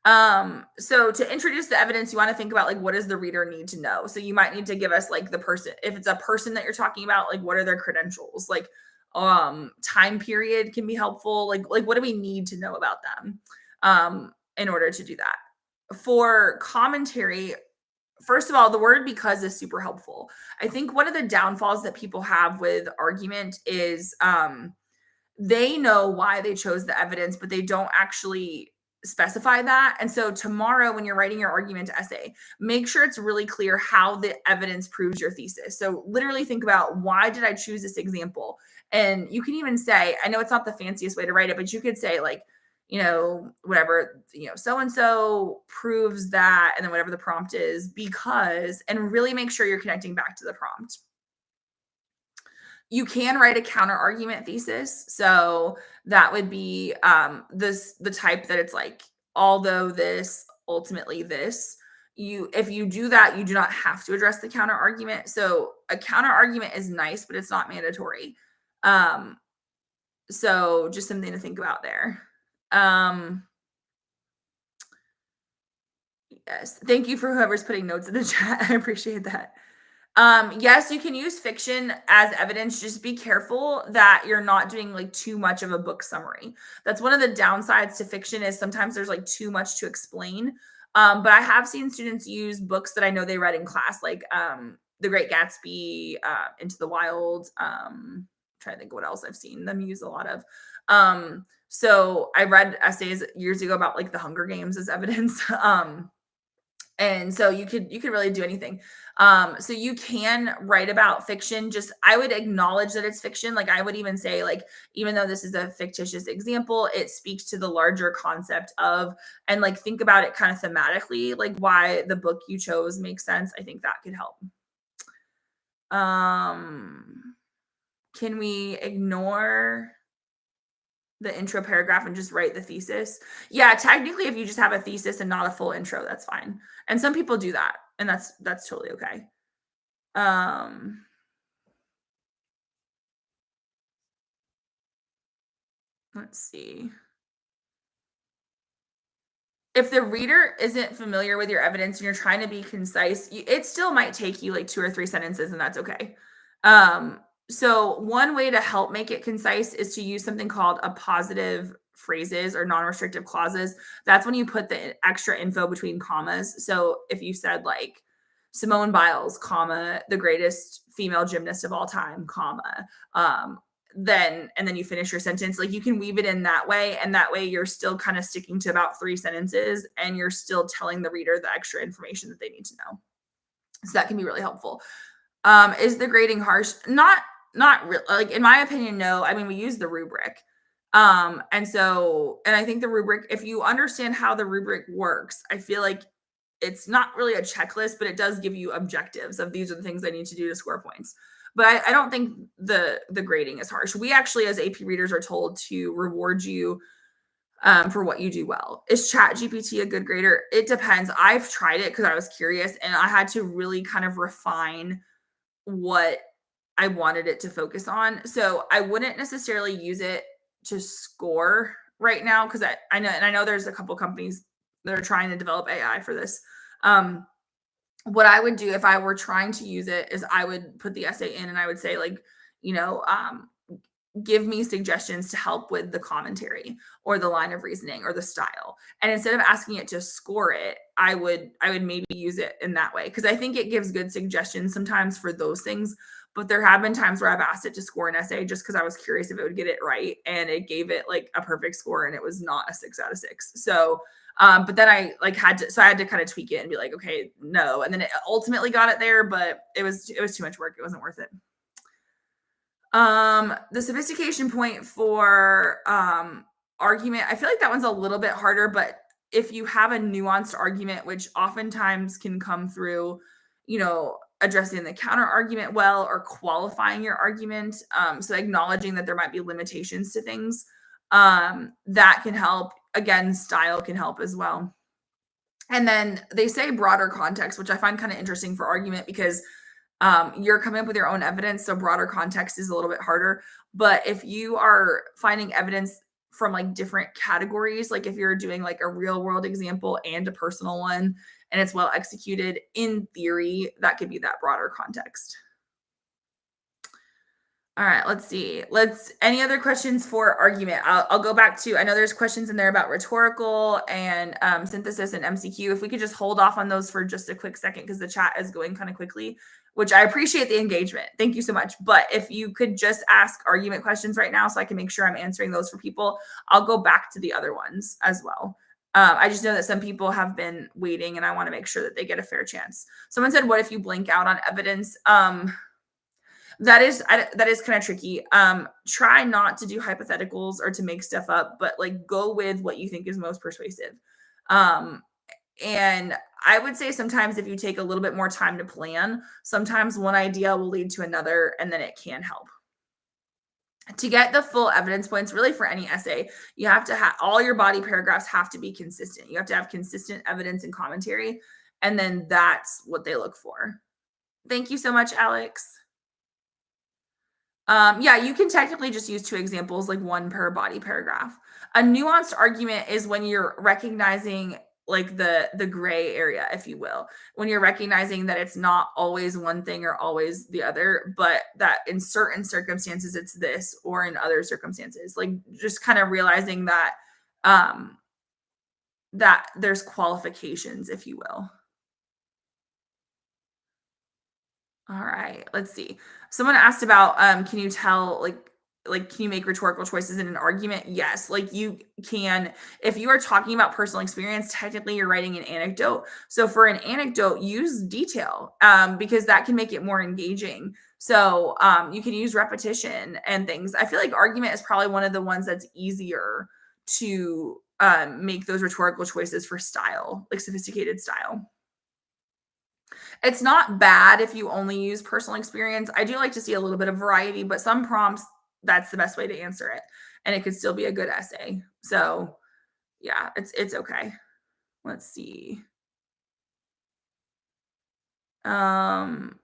So to introduce the evidence, you want to think about like, what does the reader need to know? So you might need to give us like the person, if it's a person that you're talking about, like what are their credentials? Like, time period can be helpful. Like what do we need to know about them? In order to do that. For commentary, first of all, the word because is super helpful. I think one of the downfalls that people have with argument is they know why they chose the evidence, but they don't actually specify that. And so tomorrow, when you're writing your argument essay, make sure it's really clear how the evidence proves your thesis. So literally think about, why did I choose this example? And you can even say, I know it's not the fanciest way to write it, but you could say like, whatever, so and so proves that, and then whatever the prompt is, because, and really make sure you're connecting back to the prompt. You can write a counter argument thesis. So that would be the type that it's like, although this, ultimately this. If you do that, you do not have to address the counter argument. So a counter argument is nice, but it's not mandatory. So just something to think about there. Yes. Thank you for whoever's putting notes in the chat. I appreciate that. Yes, you can use fiction as evidence. Just be careful that you're not doing like too much of a book summary. That's one of the downsides to fiction, is sometimes there's like too much to explain. But I have seen students use books that I know they read in class, like The Great Gatsby, Into the Wild. Trying to think of what else I've seen them use a lot of. So I read essays years ago about like the Hunger Games as evidence. And so you could really do anything. So you can write about fiction. Just, I would acknowledge that it's fiction. Like I would even say, like, even though this is a fictitious example, it speaks to the larger concept of, and like think about it kind of thematically, like why the book you chose makes sense. I think that could help. Can we ignore the intro paragraph and just write the thesis? Yeah, technically, if you just have a thesis and not a full intro, that's fine. And some people do that, and that's totally okay. Let's see. If the reader isn't familiar with your evidence and you're trying to be concise, it still might take you like 2 or 3 sentences, and that's okay. So one way to help make it concise is to use something called a positive phrases or non-restrictive clauses. That's when you put the extra info between commas. So if you said like Simone Biles, comma, the greatest female gymnast of all time, comma, then you finish your sentence, like you can weave it in that way, and that way you're still kind of sticking to about 3 sentences, and you're still telling the reader the extra information that they need to know. So that can be really helpful. Is the grading harsh? Not like, in my opinion, no. I mean, we use the rubric. And I think the rubric, if you understand how the rubric works, I feel like it's not really a checklist, but it does give you objectives of, these are the things I need to do to score points. But I don't think the grading is harsh. We actually, as AP readers, are told to reward you for what you do well. Is ChatGPT a good grader? It depends. I've tried it because I was curious, and I had to really kind of refine what I wanted it to focus on. So I wouldn't necessarily use it to score right now because I know there's a couple companies that are trying to develop AI for this. Um, what I would do if I were trying to use it is I would put the essay in and I would say like, you know, give me suggestions to help with the commentary or the line of reasoning or the style. And instead of asking it to score it, I would maybe use it in that way because I think it gives good suggestions sometimes for those things. But there have been times where I've asked it to score an essay just because I was curious if it would get it right, and it gave it like a perfect score, and it was not a 6 out of 6. So, but then I like I had to kind of tweak it and be like, okay, no, and then it ultimately got it there, but it was too much work. It wasn't worth it. The sophistication point for argument, I feel like that one's a little bit harder, but if you have a nuanced argument, which oftentimes can come through, addressing the counter argument well or qualifying your argument, so acknowledging that there might be limitations to things, that can help. Again, style can help as well. And then they say broader context, which I find kind of interesting for argument because you're coming up with your own evidence, so broader context is a little bit harder. But if you are finding evidence from like different categories, like if you're doing like a real world example and a personal one, and it's well executed, in theory, that could be that broader context. All right, let's see. Any other questions for argument? I'll go back to, I know there's questions in there about rhetorical and synthesis and MCQ. If we could just hold off on those for just a quick second, because the chat is going kind of quickly, which I appreciate the engagement. Thank you so much. But if you could just ask argument questions right now so I can make sure I'm answering those for people, I'll go back to the other ones as well. I just know that some people have been waiting and I want to make sure that they get a fair chance. Someone said, what if you blink out on evidence? That is kind of tricky. Try not to do hypotheticals or to make stuff up, but like go with what you think is most persuasive. Um, and I would say sometimes if you take a little bit more time to plan, sometimes one idea will lead to another, and then it can help. To get the full evidence points, really for any essay, you have to have all your body paragraphs have to be consistent. You have to have consistent evidence and commentary, and then that's what they look for. Thank you so much, Alex. Yeah, you can technically just use two examples, like one per body paragraph. A nuanced argument is when you're recognizing like the gray area, if you will, when you're recognizing that it's not always one thing or always the other, but that in certain circumstances it's this, or in other circumstances, like just kind of realizing um that there's qualifications, if you will. All right, let's see. Someone asked about can you tell like can you make rhetorical choices in an argument? Yes, like you can. If you are talking about personal experience, technically you're writing an anecdote. So for an anecdote, use detail because that can make it more engaging. So you can use repetition and things. I feel like argument is probably one of the ones that's easier to make those rhetorical choices for style, like sophisticated style. It's not bad if you only use personal experience. I do like to see a little bit of variety, but some prompts, that's the best way to answer it. And it could still be a good essay. So yeah, it's okay. Let's see. Um,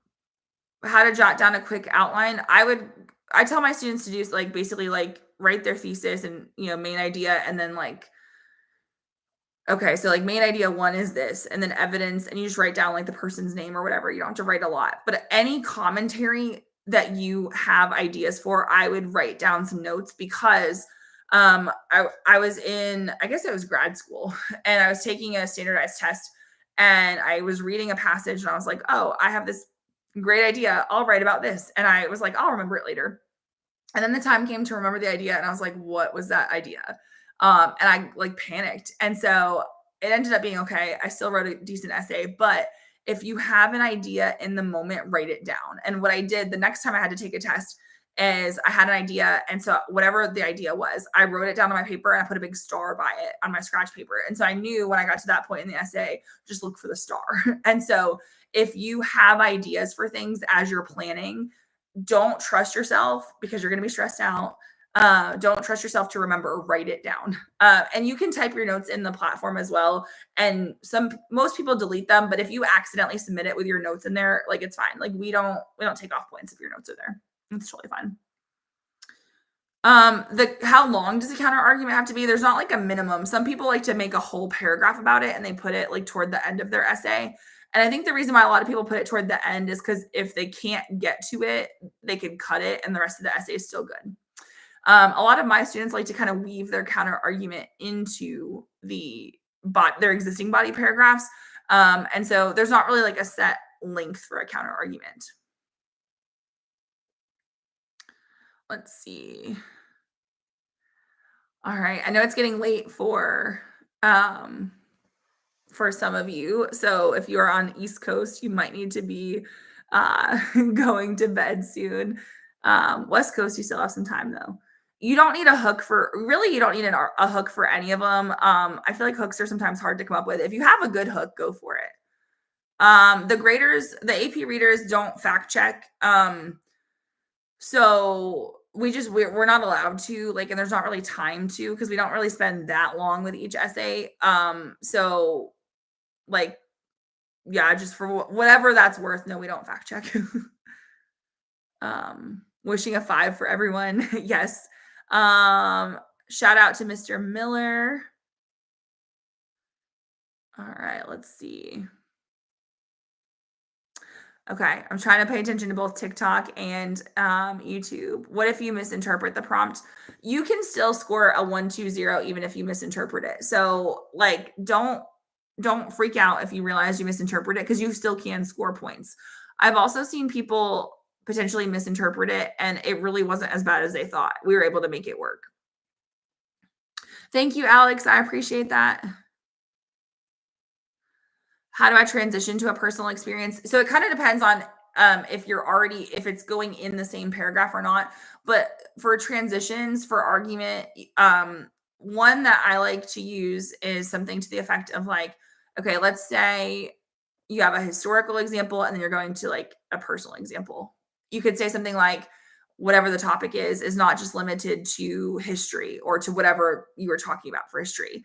how to jot down a quick outline. I tell my students to do like basically like write their thesis and main idea, and then like, okay, so like main idea one is this, and then evidence, and you just write down like the person's name or whatever. You don't have to write a lot, but any commentary that you have ideas for, I would write down some notes because I was in, I guess it was grad school, and I was taking a standardized test, and I was reading a passage, and I was like, oh, I have this great idea. I'll write about this, and I was like, I'll remember it later. And then the time came to remember the idea, and I was like, what was that idea? And I like panicked. And so it ended up being okay. I still wrote a decent essay, but if you have an idea in the moment, write it down. And what I did the next time I had to take a test is I had an idea. And so whatever the idea was, I wrote it down on my paper and I put a big star by it on my scratch paper. And so I knew when I got to that point in the essay, just look for the star. And so if you have ideas for things as you're planning, don't trust yourself because you're going to be stressed out. Don't trust yourself to remember, write it down. And you can type your notes in the platform as well. And most people delete them, but if you accidentally submit it with your notes in there, like it's fine. Like we don't take off points if your notes are there. It's totally fine. The how long does a counter argument have to be? There's not like a minimum. Some people like to make a whole paragraph about it and they put it like toward the end of their essay. And I think the reason why a lot of people put it toward the end is because if they can't get to it, they can cut it and the rest of the essay is still good. A lot of my students like to kind of weave their counter argument into their existing body paragraphs. And so there's not really like a set length for a counter argument. Let's see. All right. I know it's getting late for some of you. So if you're on East Coast, you might need to be going to bed soon. West Coast, you still have some time though. You don't need a hook you don't need a hook for any of them. I feel like hooks are sometimes hard to come up with. If you have a good hook, go for it. The AP readers don't fact check. So we're not allowed to, like, and there's not really time to, because we don't really spend that long with each essay. So like, yeah, just for whatever that's worth. No, we don't fact check. Wishing a 5 for everyone. Yes. Shout out to Mr. Miller. All right, let's see. Okay, I'm trying to pay attention to both TikTok and YouTube. What if you misinterpret the prompt? You can still score a 120 even if you misinterpret it. So like, don't freak out if you realize you misinterpret it, because you still can score points. I've also seen people potentially misinterpret it and it really wasn't as bad as they thought. We were able to make it work. Thank you, Alex. I appreciate that. How do I transition to a personal experience? So it kind of depends on if it's going in the same paragraph or not. But for transitions, for argument, one that I like to use is something to the effect of like, okay, let's say you have a historical example and then you're going to like a personal example. You could say something like, whatever the topic is not just limited to history or to whatever you were talking about for history.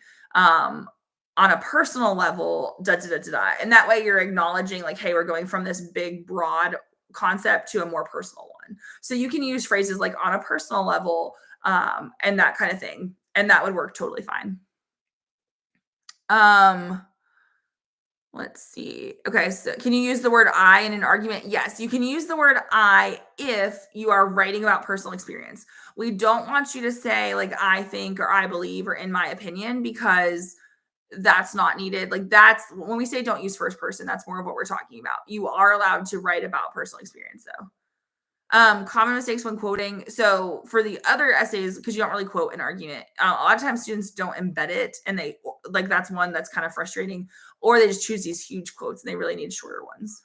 On a personal level, da da da da da. And that way you're acknowledging like, hey, we're going from this big, broad concept to a more personal one. So you can use phrases like on a personal level, and that kind of thing. And that would work totally fine. Let's see. Okay, so can you use the word I in an argument? Yes, you can use the word I if you are writing about personal experience. We don't want you to say like I think or I believe or in my opinion, because that's not needed. Like, that's when we say don't use first person, that's more of what we're talking about. You are allowed to write about personal experience though. Common mistakes when quoting. So for the other essays, because you don't really quote an argument, a lot of times students don't embed it, and they like, that's one that's kind of frustrating, or they just choose these huge quotes and they really need shorter ones.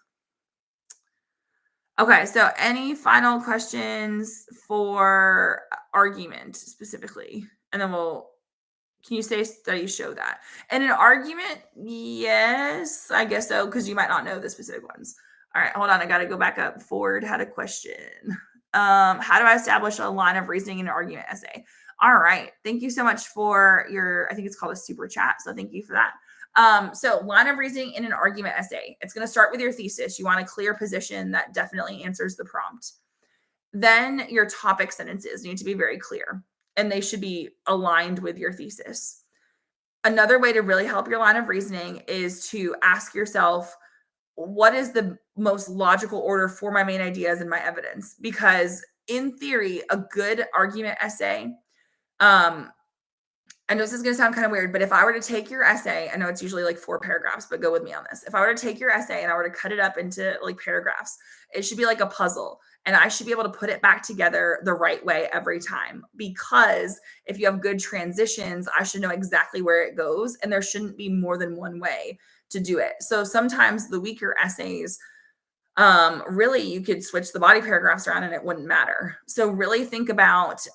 Okay, so any final questions for argument specifically? And then can you say studies show that? In an argument, yes, I guess so, because you might not know the specific ones. All right, hold on. I got to go back up. Ford had a question. How do I establish a line of reasoning in an argument essay? All right. Thank you so much for I think it's called a super chat. So thank you for that. So line of reasoning in an argument essay. It's going to start with your thesis. You want a clear position that definitely answers the prompt. Then your topic sentences need to be very clear, and they should be aligned with your thesis. Another way to really help your line of reasoning is to ask yourself, what is the most logical order for my main ideas and my evidence? Because in theory, a good argument essay, I know this is going to sound kind of weird, but if I were to take your essay, I know it's usually like 4 paragraphs, but go with me on this. If I were to take your essay and I were to cut it up into like paragraphs, it should be like a puzzle, and I should be able to put it back together the right way every time. Because if you have good transitions, I should know exactly where it goes, and there shouldn't be more than one way to do it. So sometimes the weaker essays, really you could switch the body paragraphs around and it wouldn't matter. So really think about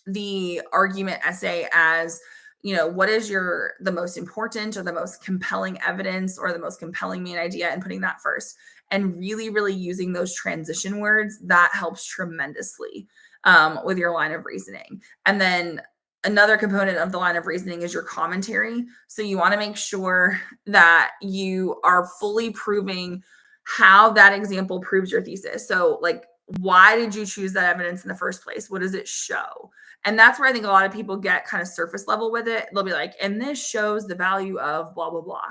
the argument essay as, what is the most important or the most compelling evidence or the most compelling main idea, and putting that first. and really, really using those transition words, that helps tremendously with your line of reasoning. And then another component of the line of reasoning is your commentary. So you want to make sure that you are fully proving how that example proves your thesis. So, like, why did you choose that evidence in the first place? What does it show? And that's where I think a lot of people get kind of surface level with it. They'll be like, and this shows the value of blah, blah, blah.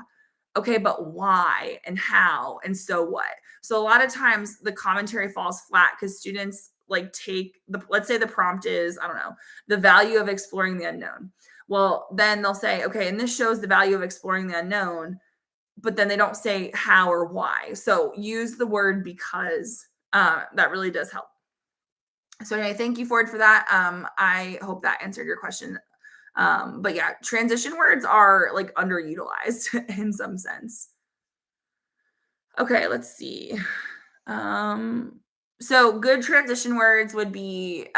Okay, but why and how and so what? So a lot of times the commentary falls flat because students like take the, let's say the prompt is, I don't know, the value of exploring the unknown. Well, then they'll say, okay, and this shows the value of exploring the unknown, but then they don't say how or why. So use the word because. That really does help. So anyway, thank you, Ford, for that. I hope that answered your question. But yeah, transition words are like underutilized in some sense. Okay, let's see. So good transition words would be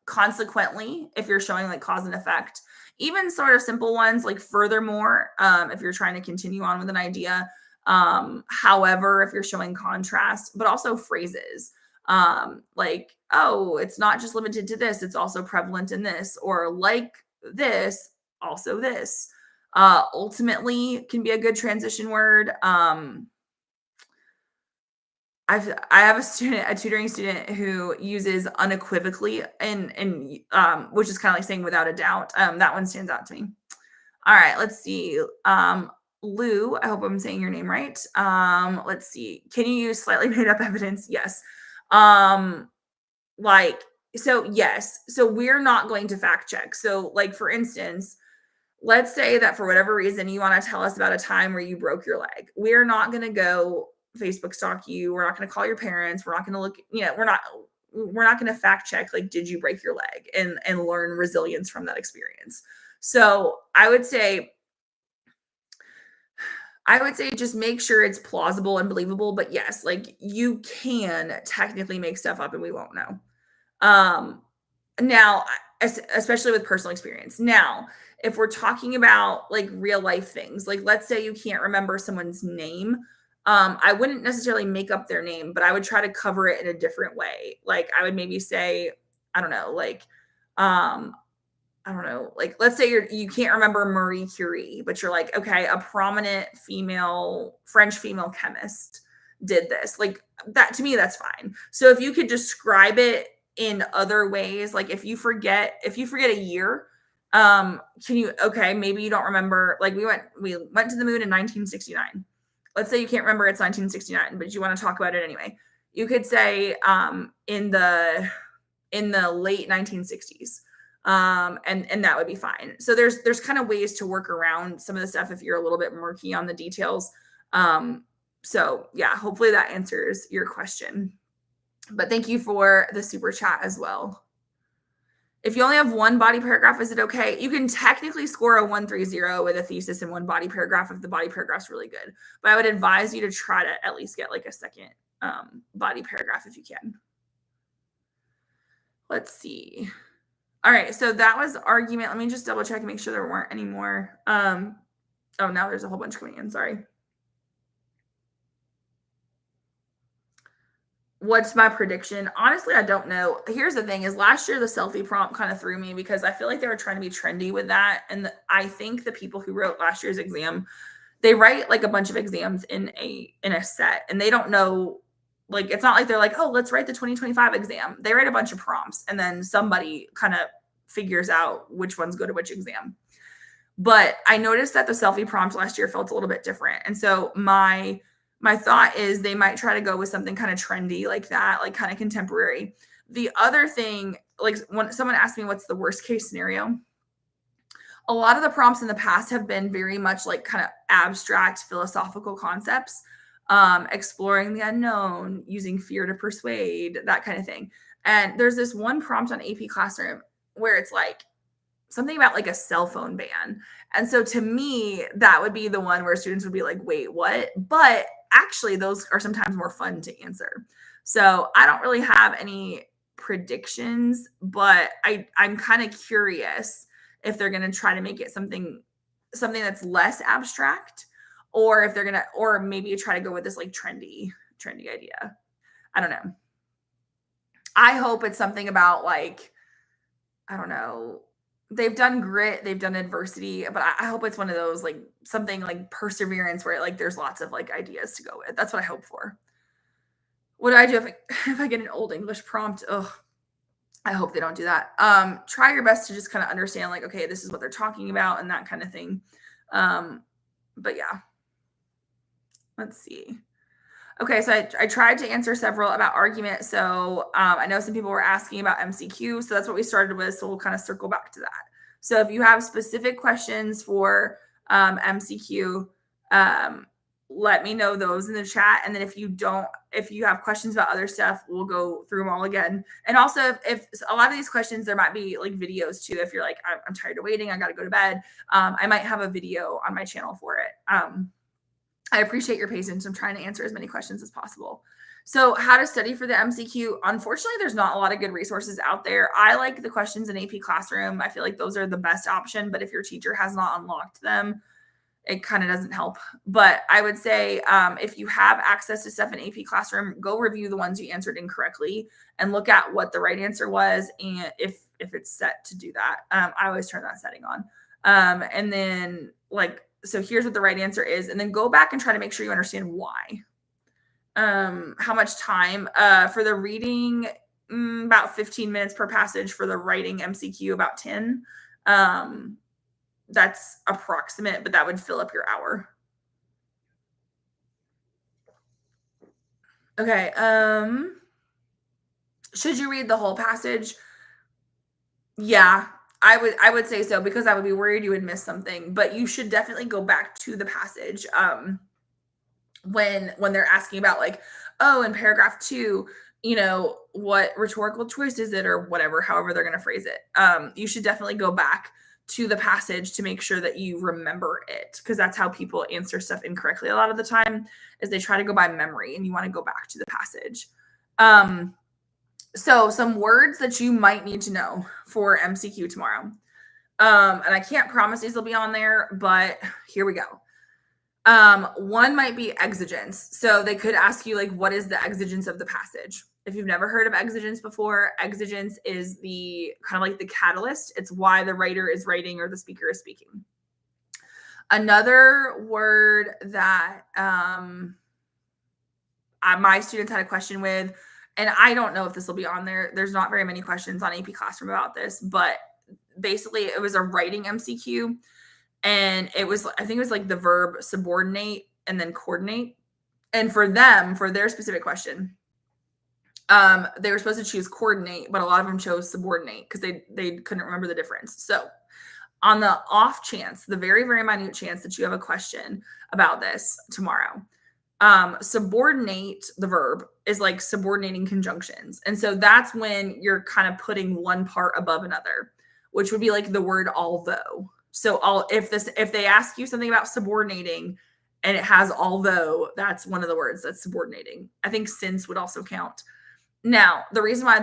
consequently, if you're showing like cause and effect. Even sort of simple ones like furthermore, if you're trying to continue on with an idea. However, if you're showing contrast, but also phrases like, oh, it's not just limited to this, it's also prevalent in this, or like this, also this. Ultimately can be a good transition word. I have a tutoring student who uses unequivocally and which is kind of like saying without a doubt. That one stands out to me. All right, let's see. Lou, I hope I'm saying your name right. Let's see. Can you use slightly made up evidence? Yes. Like, so yes. So we're not going to fact check. So like, for instance, let's say that for whatever reason you want to tell us about a time where you broke your leg. We're not going to go Facebook stalk you. We're not going to call your parents. We're not going to look, we're not going to fact check like did you break your leg and learn resilience from that experience. So I would say just make sure it's plausible and believable, but yes, like you can technically make stuff up and we won't know. Now, especially with personal experience. Now, if we're talking about like real life things, like let's say you can't remember someone's name, I wouldn't necessarily make up their name, but I would try to cover it in a different way. Like I would maybe say, I don't know, um, like let's say you can't remember Marie Curie, but you're like, okay, a prominent French female chemist did this. Like that to me, that's fine. So if you could describe it in other ways, like if you forget a year, can you okay, maybe you don't remember, like we went to the moon in 1969. Let's say you can't remember it's 1969, but you want to talk about it anyway. You could say in the late 1960s, and that would be fine. So there's kind of ways to work around some of the stuff if you're a little bit murky on the details. So yeah, hopefully that answers your question. But thank you for the super chat as well. If you only have one body paragraph, is it okay? You can technically score a 130 with a thesis in one body paragraph if the body paragraph's really good. But I would advise you to try to at least get like a second body paragraph if you can. Let's see. All right, so that was argument. Let me just double check and make sure there weren't any more. Oh, now there's a whole bunch coming in. Sorry. What's my prediction? Honestly, I don't know. Here's the thing is last year, the selfie prompt kind of threw me because I feel like they were trying to be trendy with that. And I think the people who wrote last year's exam, they write like a bunch of exams in a set and they don't know, like, it's not like they're like, oh, let's write the 2025 exam. They write a bunch of prompts and then somebody kind of figures out which ones go to which exam. But I noticed that the selfie prompt last year felt a little bit different. And so my thought is they might try to go with something kind of trendy like that, like kind of contemporary. The other thing, like when someone asked me what's the worst case scenario, a lot of the prompts in the past have been very much like kind of abstract philosophical concepts, exploring the unknown, using fear to persuade, that kind of thing. And there's this one prompt on AP Classroom where it's like something about like a cell phone ban. And so to me, that would be the one where students would be like, wait, what? But actually, those are sometimes more fun to answer. So I don't really have any predictions, but I'm kind of curious if they're going to try to make it something that's less abstract, or if they're going to, or maybe try to go with this like trendy trending idea. I don't know. I hope it's something about like, I don't know. They've done grit, they've done adversity, but I hope it's one of those like something like perseverance where like there's lots of like ideas to go with. That's what I hope for. What do I do if I get an old English prompt? Ugh, I hope they don't do that. Try your best to just kind of understand like, okay, this is what they're talking about and that kind of thing. But yeah, let's see. Okay, so I tried to answer several about argument. So I know some people were asking about MCQ. So that's what we started with. So we'll kind of circle back to that. So if you have specific questions for MCQ, let me know those in the chat. And then if you have questions about other stuff, we'll go through them all again. And also if a lot of these questions, there might be like videos too. If you're like, I'm tired of waiting, I got to go to bed. I might have a video on my channel for it. I appreciate your patience. I'm trying to answer as many questions as possible. So how to study for the MCQ. Unfortunately, there's not a lot of good resources out there. I like the questions in AP Classroom. I feel like those are the best option, but if your teacher has not unlocked them, it kind of doesn't help. But I would say if you have access to stuff in AP Classroom, go review the ones you answered incorrectly and look at what the right answer was and if it's set to do that. I always turn that setting on. And then like, so here's what the right answer is, and then go back and try to make sure you understand why. How much time for the reading, about 15 minutes per passage. For the writing MCQ, about 10. That's approximate, but that would fill up your hour. Okay. Should you read the whole passage? Yeah, I would say so, because I would be worried you would miss something, but you should definitely go back to the passage. When they're asking about like, oh, in paragraph 2, what rhetorical choice is it, or whatever, however they're going to phrase it. You should definitely go back to the passage to make sure that you remember it, because that's how people answer stuff incorrectly a lot of the time, is they try to go by memory, and you want to go back to the passage. So some words that you might need to know for MCQ tomorrow. And I can't promise these will be on there, but here we go. One might be exigence. So they could ask you like, what is the exigence of the passage? If you've never heard of exigence before, exigence is the kind of like the catalyst. It's why the writer is writing or the speaker is speaking. Another word that my students had a question with, and I don't know if this will be on there. There's not very many questions on AP Classroom about this, but basically it was a writing MCQ. And I think it was like the verb subordinate and then coordinate. And for their specific question, they were supposed to choose coordinate, but a lot of them chose subordinate because they couldn't remember the difference. So on the off chance, the very, very minute chance that you have a question about this tomorrow, subordinate, the verb, is like subordinating conjunctions. And so that's when you're kind of putting one part above another, which would be like the word although. So if they ask you something about subordinating and it has although, that's one of the words that's subordinating. I think since would also count. Now, the reason why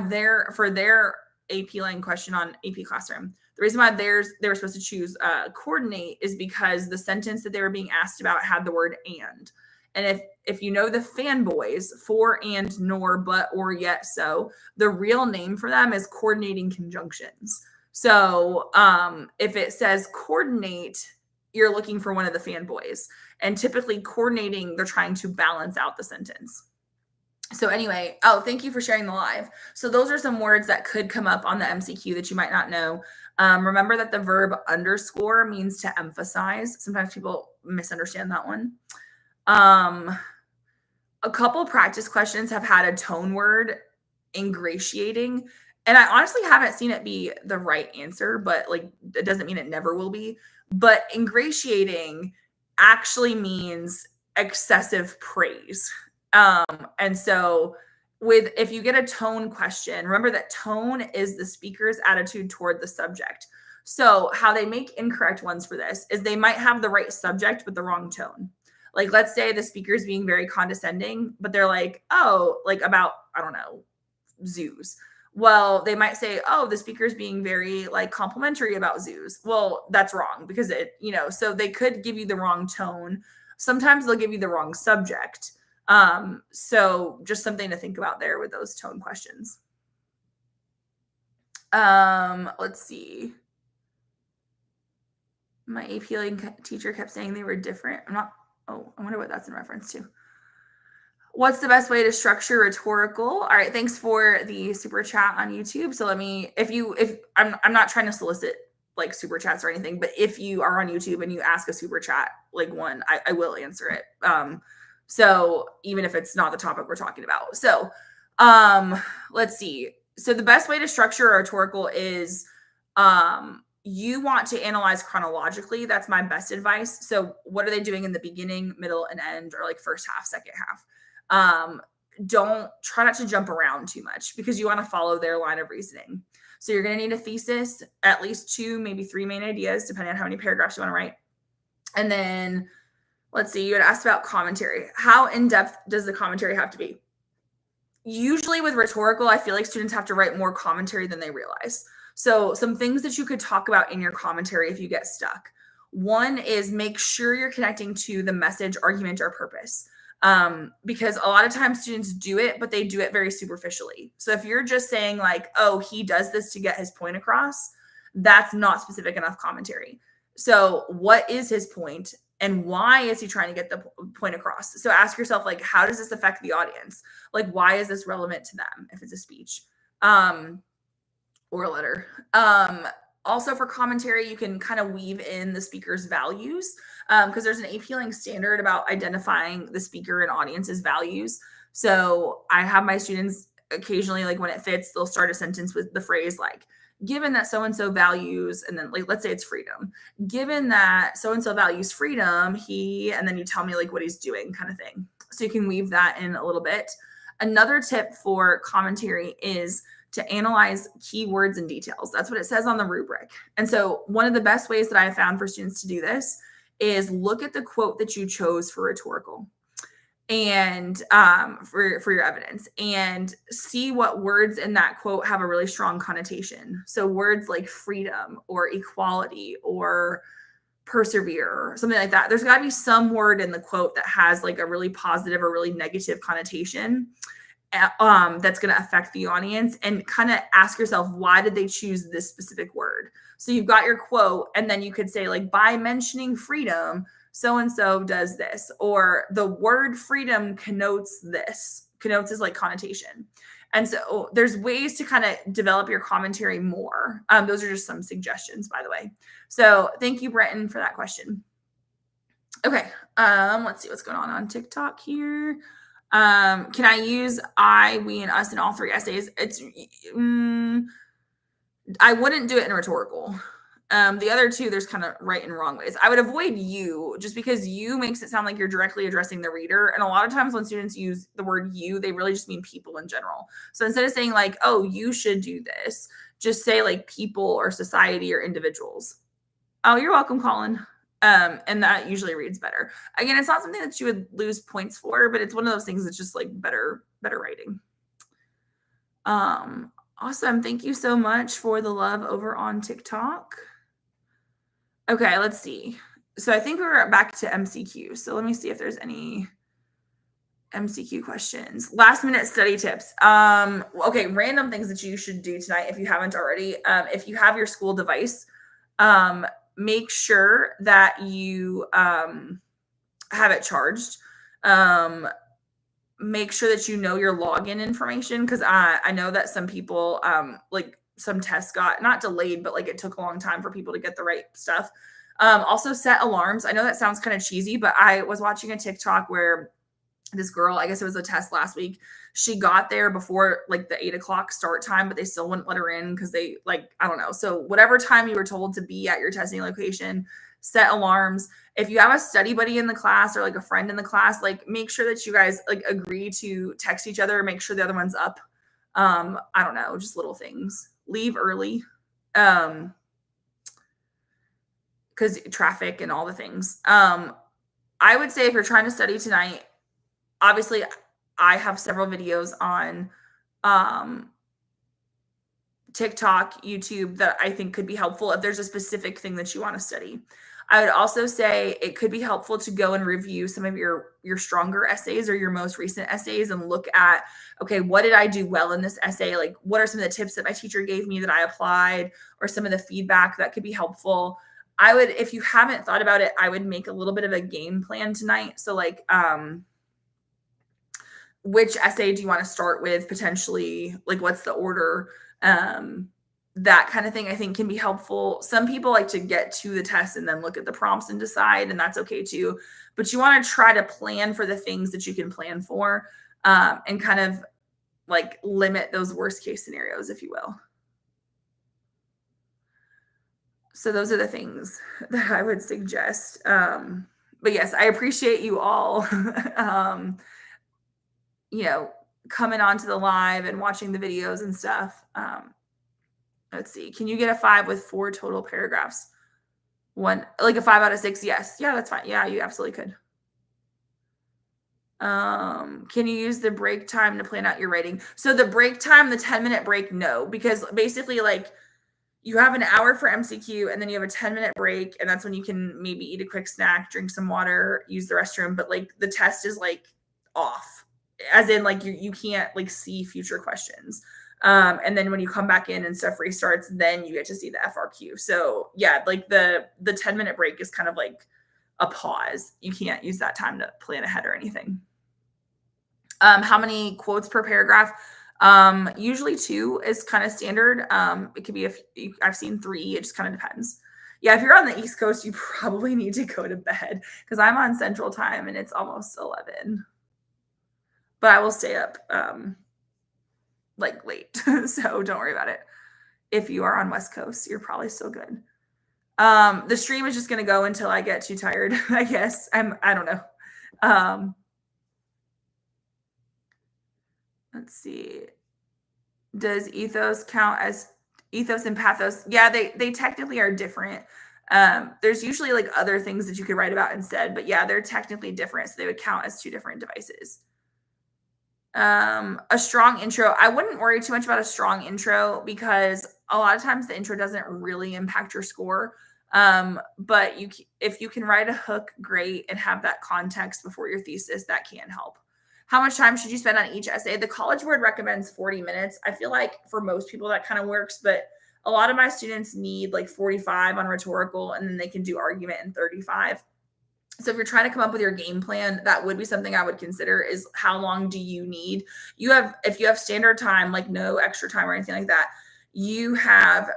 for their AP line question on AP Classroom, the reason why they were supposed to choose coordinate is because the sentence that they were being asked about had the word and. And if you know the fanboys, for, and, nor, but, or, yet, so, the real name for them is coordinating conjunctions. So if it says coordinate, you're looking for one of the fanboys. And typically coordinating, they're trying to balance out the sentence. So anyway, thank you for sharing the live. So those are some words that could come up on the MCQ that you might not know. Remember that the verb underscore means to emphasize. Sometimes people misunderstand that one. A couple practice questions have had a tone word, ingratiating. And I honestly haven't seen it be the right answer, but like, it doesn't mean it never will be. But ingratiating actually means excessive praise. And so if you get a tone question, remember that tone is the speaker's attitude toward the subject. So how they make incorrect ones for this is they might have the right subject, but the wrong tone. Like, let's say the speaker's being very condescending, but they're like, oh, like about, I don't know, zoos. Well, they might say, oh, the speaker's being very like complimentary about zoos. Well, that's wrong because so they could give you the wrong tone. Sometimes they'll give you the wrong subject. So just something to think about there with those tone questions. Let's see. My AP teacher kept saying they were different. I wonder what that's in reference to. What's the best way to structure rhetorical? All right, thanks for the super chat on YouTube. So if I'm not trying to solicit like super chats or anything, but if you are on YouTube and you ask a super chat, like one, I will answer it. So even if it's not the topic we're talking about. So let's see. So the best way to structure a rhetorical is you want to analyze chronologically. That's my best advice. So what are they doing in the beginning, middle, and end, or like first half, second half? Don't try not to jump around too much because you want to follow their line of reasoning. So you're going to need a thesis, at least 2, maybe 3 main ideas, depending on how many paragraphs you want to write. And then let's see, you had asked about commentary. How in-depth does the commentary have to be? Usually with rhetorical, I feel like students have to write more commentary than they realize. So some things that you could talk about in your commentary if you get stuck. One is make sure you're connecting to the message, argument, or purpose. Because a lot of times students do it, but they do it very superficially. So if you're just saying like, oh, he does this to get his point across, that's not specific enough commentary. So what is his point and why is he trying to get the point across? So ask yourself, like, how does this affect the audience? Like, why is this relevant to them if it's a speech or a letter? Also for commentary, you can kind of weave in the speaker's values because there's an AP standard about identifying the speaker and audience's values. So I have my students occasionally, like when it fits, they'll start a sentence with the phrase like, given that so-and-so values, and then like, let's say it's freedom. Given that so-and-so values freedom, and then you tell me like what he's doing kind of thing. So you can weave that in a little bit. Another tip for commentary is to analyze keywords and details. That's what it says on the rubric. And so one of the best ways that I have found for students to do this is look at the quote that you chose for rhetorical and for your evidence and see what words in that quote have a really strong connotation. So words like freedom or equality or persevere or something like that. There's got to be some word in the quote that has like a really positive or really negative connotation that's going to affect the audience, and kind of ask yourself, why did they choose this specific word? So you've got your quote, and then you could say like, by mentioning freedom, so-and-so does this, or the word freedom connotes this. Connotes is like connotation. And so there's ways to kind of develop your commentary more. Those are just some suggestions, by the way. So thank you, Brenton, for that question. Okay. Let's see what's going on TikTok here. Can I use I, we, and us in all 3 essays? I wouldn't do it in rhetorical. The other 2, there's kind of right and wrong ways. I would avoid you just because you makes it sound like you're directly addressing the reader. And a lot of times when students use the word you, they really just mean people in general. So instead of saying like, oh, you should do this, just say like people or society or individuals. Oh, you're welcome, Colin. And that usually reads better. Again, it's not something that you would lose points for, but it's one of those things that's just like better writing. Awesome. Thank you so much for the love over on TikTok. Okay, let's see. So I think we're back to MCQ. So let me see if there's any MCQ questions. Last minute study tips. Okay, random things that you should do tonight if you haven't already. If you have your school device, make sure that you have it charged. Make sure that you know your login information, because I know that some people, like some tests got not delayed, but like it took a long time for people to get the right stuff. Also set alarms. I know that sounds kind of cheesy, but I was watching a TikTok where this girl, I guess it was a test last week, she got there before like the 8 o'clock start time, but they still wouldn't let her in because they like, I don't know. So whatever time you were told to be at your testing location, set alarms. If you have a study buddy in the class or like a friend in the class, like make sure that you guys like agree to text each other, make sure the other one's up. I don't know, just little things. Leave early. Because traffic and all the things. I would say if you're trying to study tonight, obviously I have several videos on TikTok, YouTube that I think could be helpful if there's a specific thing that you want to study. I would also say it could be helpful to go and review some of your stronger essays or your most recent essays and look at, okay, what did I do well in this essay? Like, what are some of the tips that my teacher gave me that I applied, or some of the feedback that could be helpful? I would, if you haven't thought about it, I would make a little bit of a game plan tonight. So like, which essay do you want to start with potentially? Like, what's the order? Um, that kind of thing I think can be helpful. Some people like to get to the test and then look at the prompts and decide, and that's okay too. But you want to try to plan for the things that you can plan for, and kind of like limit those worst case scenarios, if you will. So those are the things that I would suggest. But yes, I appreciate you all, um, you know, coming onto the live and watching the videos and stuff. Let's see. Can you get a 5 with 4 total paragraphs? One, like a 5 out of 6? Yes. Yeah, that's fine. Yeah, you absolutely could. Can you use the break time to plan out your writing? So the break time, the 10-minute break, no, because basically like you have an hour for MCQ and then you have a 10-minute break, and that's when you can maybe eat a quick snack, drink some water, use the restroom, but like the test is like off. As in like you can't like see future questions. And then when you come back in and stuff restarts, then you get to see the FRQ. So yeah, like the 10-minute break is kind of like a pause. You can't use that time to plan ahead or anything. How many quotes per paragraph? Usually 2 is kind of standard. It could be I've seen 3. It just kind of depends. Yeah, if you're on the East Coast, you probably need to go to bed because I'm on Central Time and it's almost 11. But I will stay up like late, so don't worry about it. If you are on West Coast, you're probably still good. The stream is just gonna go until I get too tired, I guess. I don't know. Let's see. Does ethos count as ethos and pathos? Yeah, they technically are different. There's usually like other things that you could write about instead, but yeah, they're technically different. So they would count as 2 different devices. A strong intro. I wouldn't worry too much about a strong intro because a lot of times the intro doesn't really impact your score. But if you can write a hook, great, and have that context before your thesis, that can help. How much time should you spend on each essay? The College Board recommends 40 minutes. I feel like for most people that kind of works, but a lot of my students need like 45 on rhetorical, and then they can do argument in 35. So if you're trying to come up with your game plan, that would be something I would consider is how long do you need? If you have standard time, like no extra time or anything like that, you have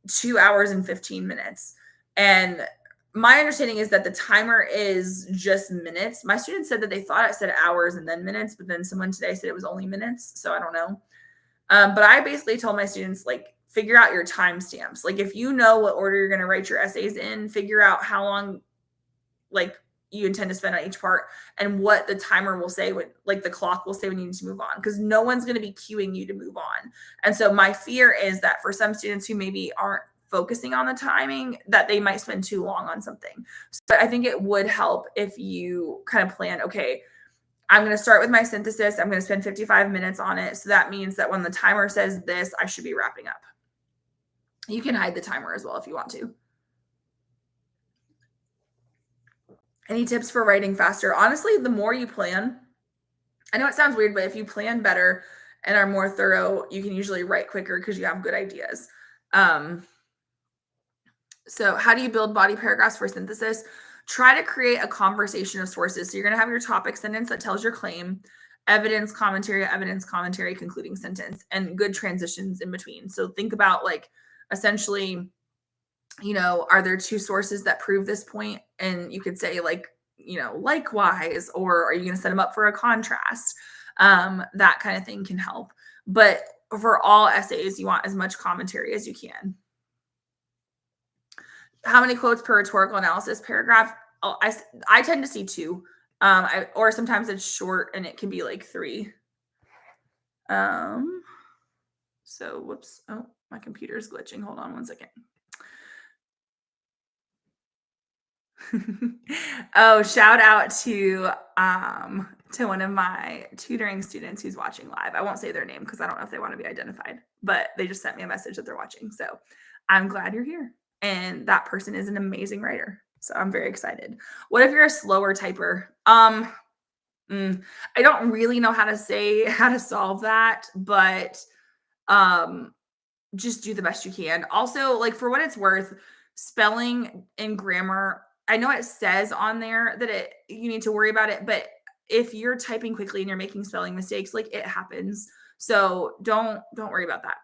2 hours and 15 minutes. And my understanding is that the timer is just minutes. My students said that they thought it said hours and then minutes, but then someone today said it was only minutes. So I don't know. But I basically told my students, like, figure out your timestamps. Like if you know what order you're going to write your essays in, figure out how long like you intend to spend on each part and what the timer will say when like the clock will say when you need to move on, because no one's going to be cueing you to move on. And so my fear is that for some students who maybe aren't focusing on the timing, that they might spend too long on something. So I think it would help if you kind of plan, okay, I'm going to start with my synthesis. I'm going to spend 55 minutes on it. So that means that when the timer says this, I should be wrapping up. You can hide the timer as well if you want to. Any tips for writing faster? Honestly, the more you plan, I know it sounds weird, but if you plan better and are more thorough, you can usually write quicker because you have good ideas. So how do you build body paragraphs for synthesis? Try to create a conversation of sources. So you're going to have your topic sentence that tells your claim, evidence, commentary, concluding sentence, and good transitions in between. So think about like essentially, are there 2 sources that prove this point? And you could say like, likewise, or are you going to set them up for a contrast? That kind of thing can help. But for all essays, you want as much commentary as you can. How many quotes per rhetorical analysis paragraph? Oh, I tend to see 2. Or sometimes it's short and it can be like 3. So whoops. Oh, my computer's glitching. Hold on one second. Oh, shout out to one of my tutoring students who's watching live. I won't say their name because I don't know if they want to be identified, but they just sent me a message that they're watching. So I'm glad you're here. and that person is an amazing writer. So I'm very excited. What if you're a slower typer? I don't really know how to solve that, but um just do the best you can. Also, like for what it's worth, spelling and grammar, I know it says on there that you need to worry about it, but if you're typing quickly and you're making spelling mistakes, like it happens. So don't worry about that.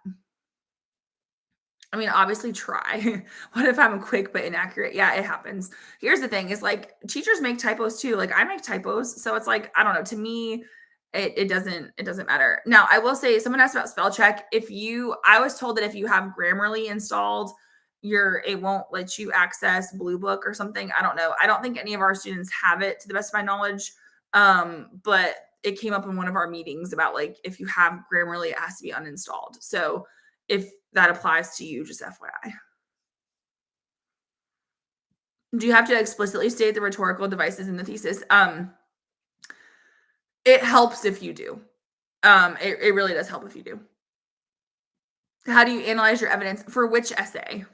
I mean, obviously try. What if I'm quick but inaccurate? Yeah, it happens. Here's the thing is like teachers make typos too. Like I make typos. So it's like, I don't know, to me, it doesn't matter. Now, I will say someone asked about spell check. I was told that if you have Grammarly installed, it won't let you access Blue Book or something. I don't know. I don't think any of our students have it to the best of my knowledge. But it came up in one of our meetings about like if you have Grammarly, it has to be uninstalled. So if that applies to you, just FYI. Do you have to explicitly state the rhetorical devices in the thesis? It helps if you do. It really does help if you do. How do you analyze your evidence for which essay?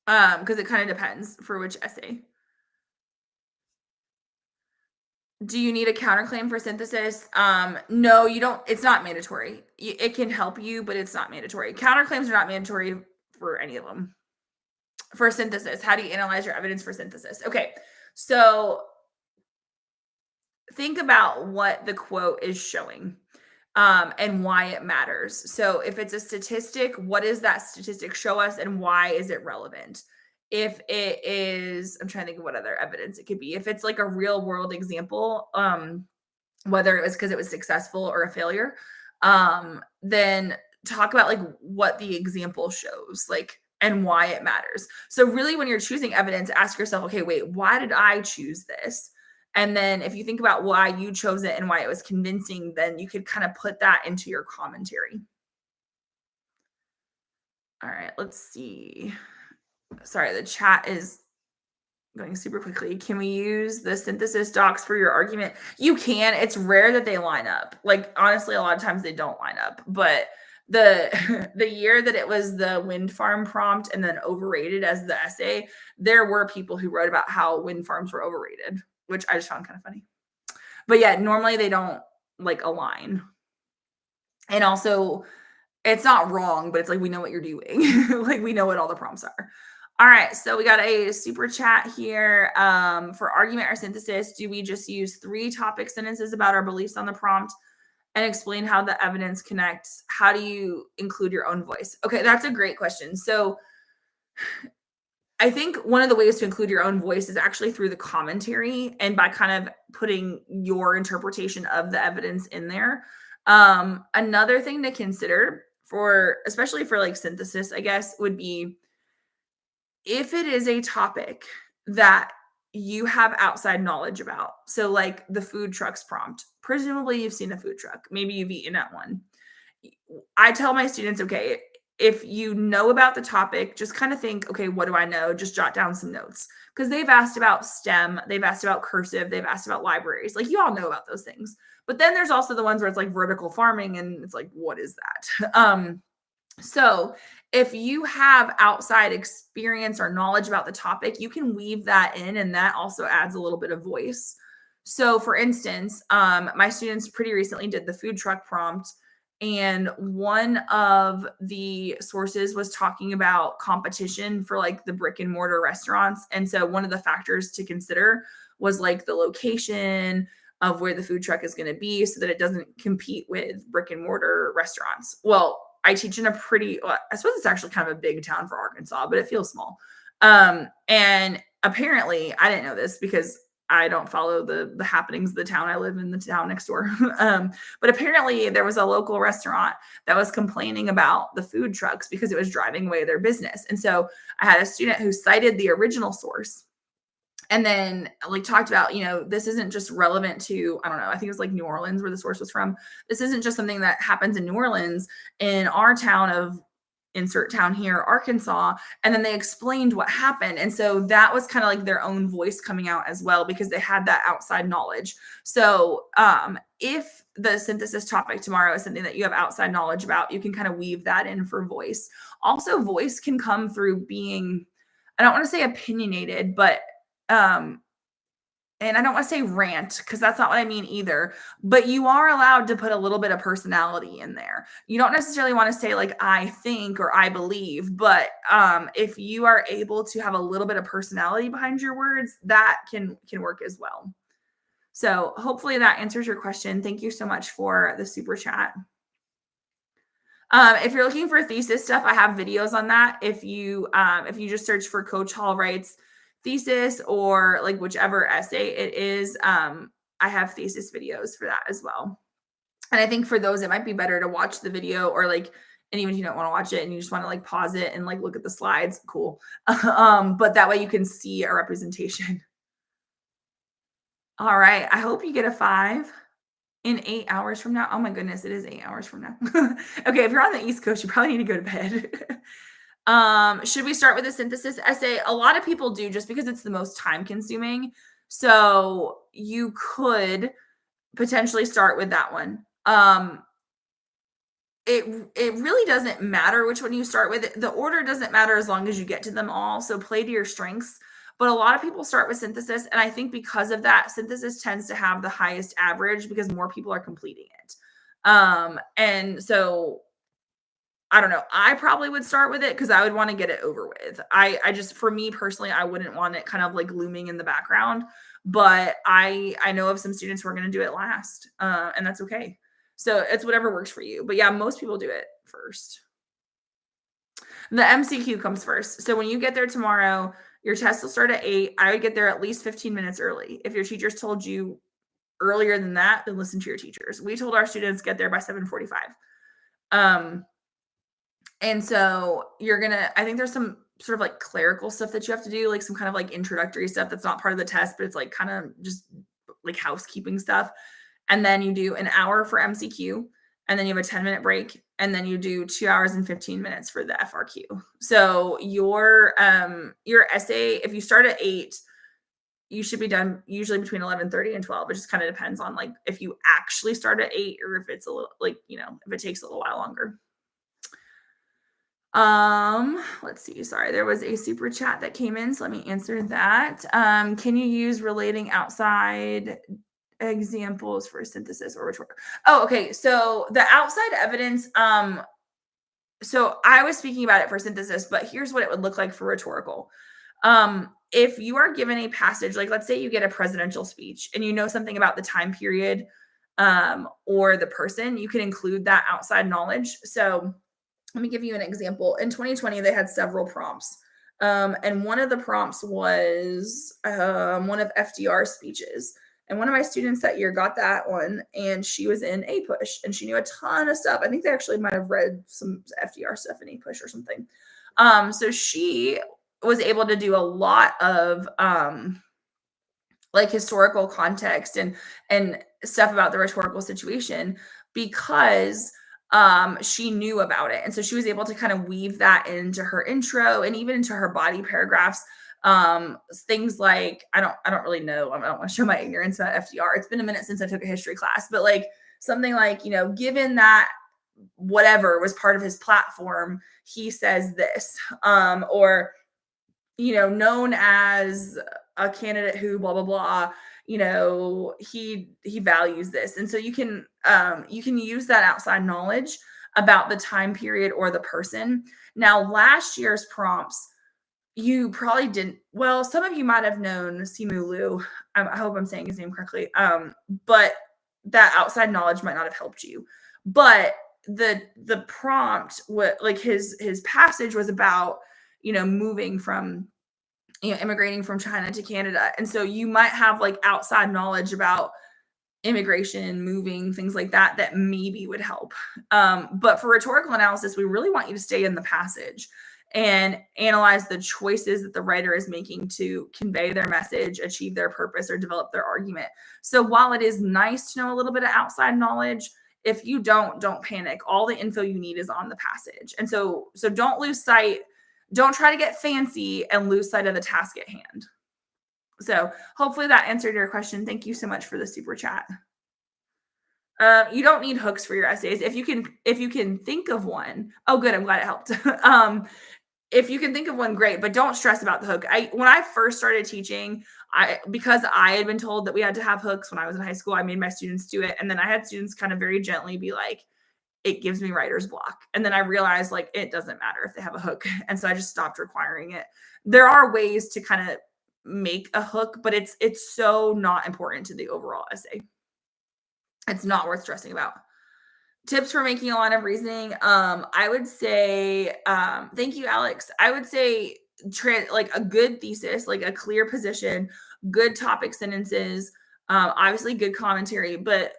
Because it kind of depends for which essay. Do you need a counterclaim for synthesis? No, you don't. It's not mandatory. It can help you, but it's not mandatory. Counterclaims are not mandatory for any of them. For synthesis, how do you analyze your evidence for synthesis? Okay, so think about what the quote is showing and why it matters. So if it's a statistic, what does that statistic show us and why is it relevant? If it is, I'm trying to think of what other evidence it could be. If it's like a real world example, whether it was because it was successful or a failure, then talk about like what the example shows, like and why it matters. So really when you're choosing evidence, ask yourself, okay, wait, why did I choose this? And then if you think about why you chose it and why it was convincing, then you could kind of put that into your commentary. All right, let's see. Sorry, the chat is going super quickly. Can we use the synthesis docs for your argument? You can. It's rare that they line up. Like honestly, a lot of times they don't line up. But the the year that it was the wind farm prompt and then overrated as the essay, there were people who wrote about how wind farms were overrated, which I just found kind of funny. But yeah, normally they don't like align. And also it's not wrong, but it's like we know what you're doing. Like we know what all the prompts are. All right, so we got a super chat here. For argument or synthesis, do we just use 3 topic sentences about our beliefs on the prompt and explain how the evidence connects? How do you include your own voice? Okay, that's a great question. So I think one of the ways to include your own voice is actually through the commentary and by kind of putting your interpretation of the evidence in there. Another thing to consider for, especially for like synthesis, I guess, would be if it is a topic that you have outside knowledge about. So, like the food trucks prompt, presumably you've seen a food truck, maybe you've eaten at one. I tell my students, okay, if you know about the topic, just kind of think, okay, what do I know? Just jot down some notes because they've asked about STEM, they've asked about cursive, they've asked about libraries. Like you all know about those things. But then there's also the ones where it's like vertical farming and it's like, what is that? So if you have outside experience or knowledge about the topic, you can weave that in and that also adds a little bit of voice. So for instance, my students pretty recently did the food truck prompt and one of the sources was talking about competition for like the brick and mortar restaurants. And so one of the factors to consider was like the location of where the food truck is going to be so that it doesn't compete with brick and mortar restaurants. Well, I teach in I suppose it's actually kind of a big town for Arkansas, but it feels small. And apparently I didn't know this because I don't follow the happenings of the town. I live in the town next door. But apparently there was a local restaurant that was complaining about the food trucks because it was driving away their business. And so I had a student who cited the original source and then like talked about, this isn't just relevant to, I don't know, I think it was like New Orleans where the source was from. This isn't just something that happens in New Orleans. In our town of insert town here, Arkansas. And then they explained what happened. And so that was kind of like their own voice coming out as well, because they had that outside knowledge. So if the synthesis topic tomorrow is something that you have outside knowledge about, you can kind of weave that in for voice. Also, voice can come through being, I don't want to say opinionated, but and I don't want to say rant because that's not what I mean either, but you are allowed to put a little bit of personality in there. You don't necessarily want to say like I think or I believe, but if you are able to have a little bit of personality behind your words, that can work as well. So hopefully that answers your question. Thank you so much for the super chat. If you're looking for thesis stuff, I have videos on that. If you just search for Coach Hall Wrights thesis or like whichever essay it is, I have thesis videos for that as well. And I think for those, it might be better to watch the video or like, and even if you don't want to watch it and you just want to like pause it and like look at the slides, cool. But that way you can see a representation. All right. I hope you get a 5 in 8 hours from now. Oh my goodness, it is 8 hours from now. Okay, if you're on the East Coast, you probably need to go to bed. Should we start with a synthesis essay? A lot of people do just because it's the most time consuming. So you could potentially start with that one. It really doesn't matter which one you start with. The order doesn't matter as long as you get to them all. So play to your strengths. But a lot of people start with synthesis. And I think because of that, synthesis tends to have the highest average because more people are completing it. And so I don't know. I probably would start with it because I would want to get it over with. I just, for me personally, I wouldn't want it kind of like looming in the background. But I know of some students who are going to do it last, and that's okay. So it's whatever works for you. But yeah, most people do it first. The MCQ comes first. So when you get there tomorrow, your test will start at 8. I would get there at least 15 minutes early. If your teachers told you earlier than that, then listen to your teachers. We told our students get there by 7:45. And so I think there's some sort of like clerical stuff that you have to do, like some kind of like introductory stuff that's not part of the test, but it's like kind of just like housekeeping stuff. And then you do an hour for MCQ, and then you have a 10-minute break, and then you do 2 hours and 15 minutes for the FRQ. So your essay, if you start at 8, you should be done usually between 11:30 and 12. It just kind of depends on like if you actually start at 8 or if it's a little like, if it takes a little while longer. Let's see. Sorry, there was a super chat that came in, so let me answer that. Can you use relating outside examples for synthesis or rhetorical? Oh, okay. So the outside evidence, so I was speaking about it for synthesis, but here's what it would look like for rhetorical. If you are given a passage, like let's say you get a presidential speech and you know something about the time period or the person, you can include that outside knowledge. So let me give you an example. In 2020, they had several prompts. And one of the prompts was one of FDR's speeches. And one of my students that year got that one, and she was in APUSH, and she knew a ton of stuff. I think they actually might have read some FDR stuff in APUSH or something. So she was able to do a lot of like historical context and stuff about the rhetorical situation because she knew about it. And so she was able to kind of weave that into her intro and even into her body paragraphs. Things like, I don't really know. I don't want to show my ignorance about FDR. It's been a minute since I took a history class, but like something like, given that whatever was part of his platform, he says this, or, known as a candidate who blah, blah, blah, he values this. And so you can use that outside knowledge about the time period or the person. Now, last year's prompts, you probably didn't. Well, some of you might have known Simu Liu. I hope I'm saying his name correctly. But that outside knowledge might not have helped you. But the prompt, what like his passage was about, moving from, immigrating from China to Canada. And so you might have like outside knowledge about immigration, moving, things like that, that maybe would help. But for rhetorical analysis, we really want you to stay in the passage and analyze the choices that the writer is making to convey their message, achieve their purpose, or develop their argument. So while it is nice to know a little bit of outside knowledge, if you don't panic. All the info you need is on the passage. And so don't lose sight. Don't try to get fancy and lose sight of the task at hand. So hopefully that answered your question. Thank you so much for the super chat. You don't need hooks for your essays. If you can think of one. Oh, good. I'm glad it helped. If you can think of one, great, but don't stress about the hook. When I first started teaching, I because I had been told that we had to have hooks when I was in high school, I made my students do it, and then I had students kind of very gently be like, "It gives me writer's block," and then I realized like it doesn't matter if they have a hook, and so I just stopped requiring it. There are ways to kind of make a hook, but it's so not important to the overall essay. It's not worth stressing about. Tips for making a line of reasoning. I would say, thank you, Alex. I would say like a good thesis, like a clear position, good topic sentences, obviously good commentary, but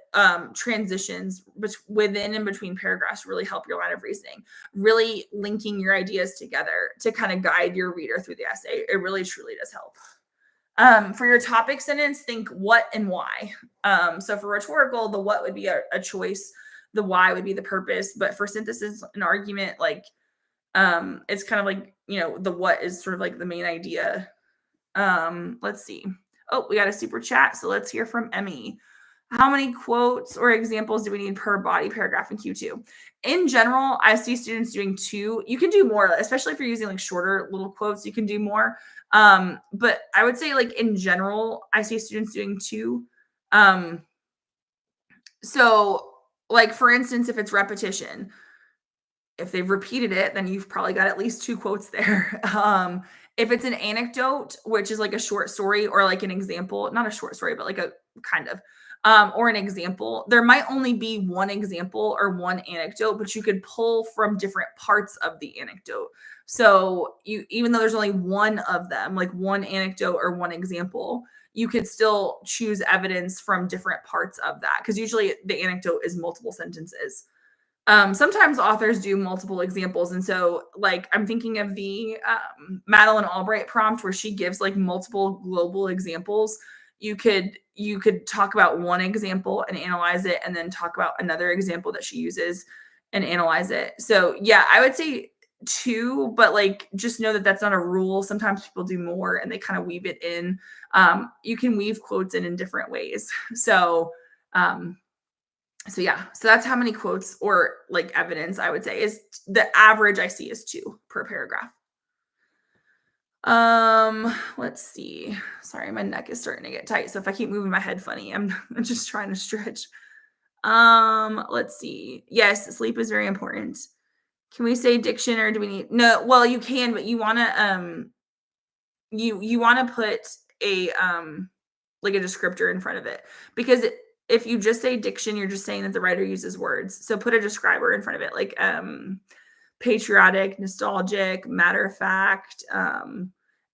transitions within and between paragraphs really help your line of reasoning. Really linking your ideas together to kind of guide your reader through the essay. It really truly does help. For your topic sentence, think what and why. So for rhetorical, the what would be a choice, the why would be the purpose. But for synthesis and argument, like it's kind of like, the what is sort of like the main idea. Let's see. Oh, we got a super chat. So let's hear from Emmy. How many quotes or examples do we need per body paragraph in Q2? In general, I see students doing 2. You can do more, especially if you're using like shorter little quotes, you can do more. But I would say like in general, I see students doing 2. Um, so like for instance, if it's repetition, if they've repeated it, then you've probably got at least 2 quotes there. If it's an anecdote, which is like a short story or like an example, not a short story, but like a kind of, or an example, there might only be 1 example or 1 anecdote, but you could pull from different parts of the anecdote. So even though there's only 1 of them, like 1 anecdote or 1 example, you could still choose evidence from different parts of that because usually the anecdote is multiple sentences. Sometimes authors do multiple examples. And so, like, I'm thinking of the Madeline Albright prompt where she gives like multiple global examples. You could talk about one example and analyze it, and then talk about another example that she uses and analyze it. So, yeah, I would say 2, but like just know that that's not a rule. Sometimes people do more and they kind of weave it in. You can weave quotes in different ways. Um, so yeah, so that's how many quotes or like evidence I would say is the average I see is 2 per paragraph. Let's see. Sorry, my neck is starting to get tight. So if I keep moving my head funny, I'm just trying to stretch. Let's see. Yes, sleep is very important. Can we say diction or do we need no, well you can, but you want to put a like a descriptor in front of it because if you just say diction, you're just saying that the writer uses words. So put a describer in front of it, like patriotic, nostalgic, matter of fact.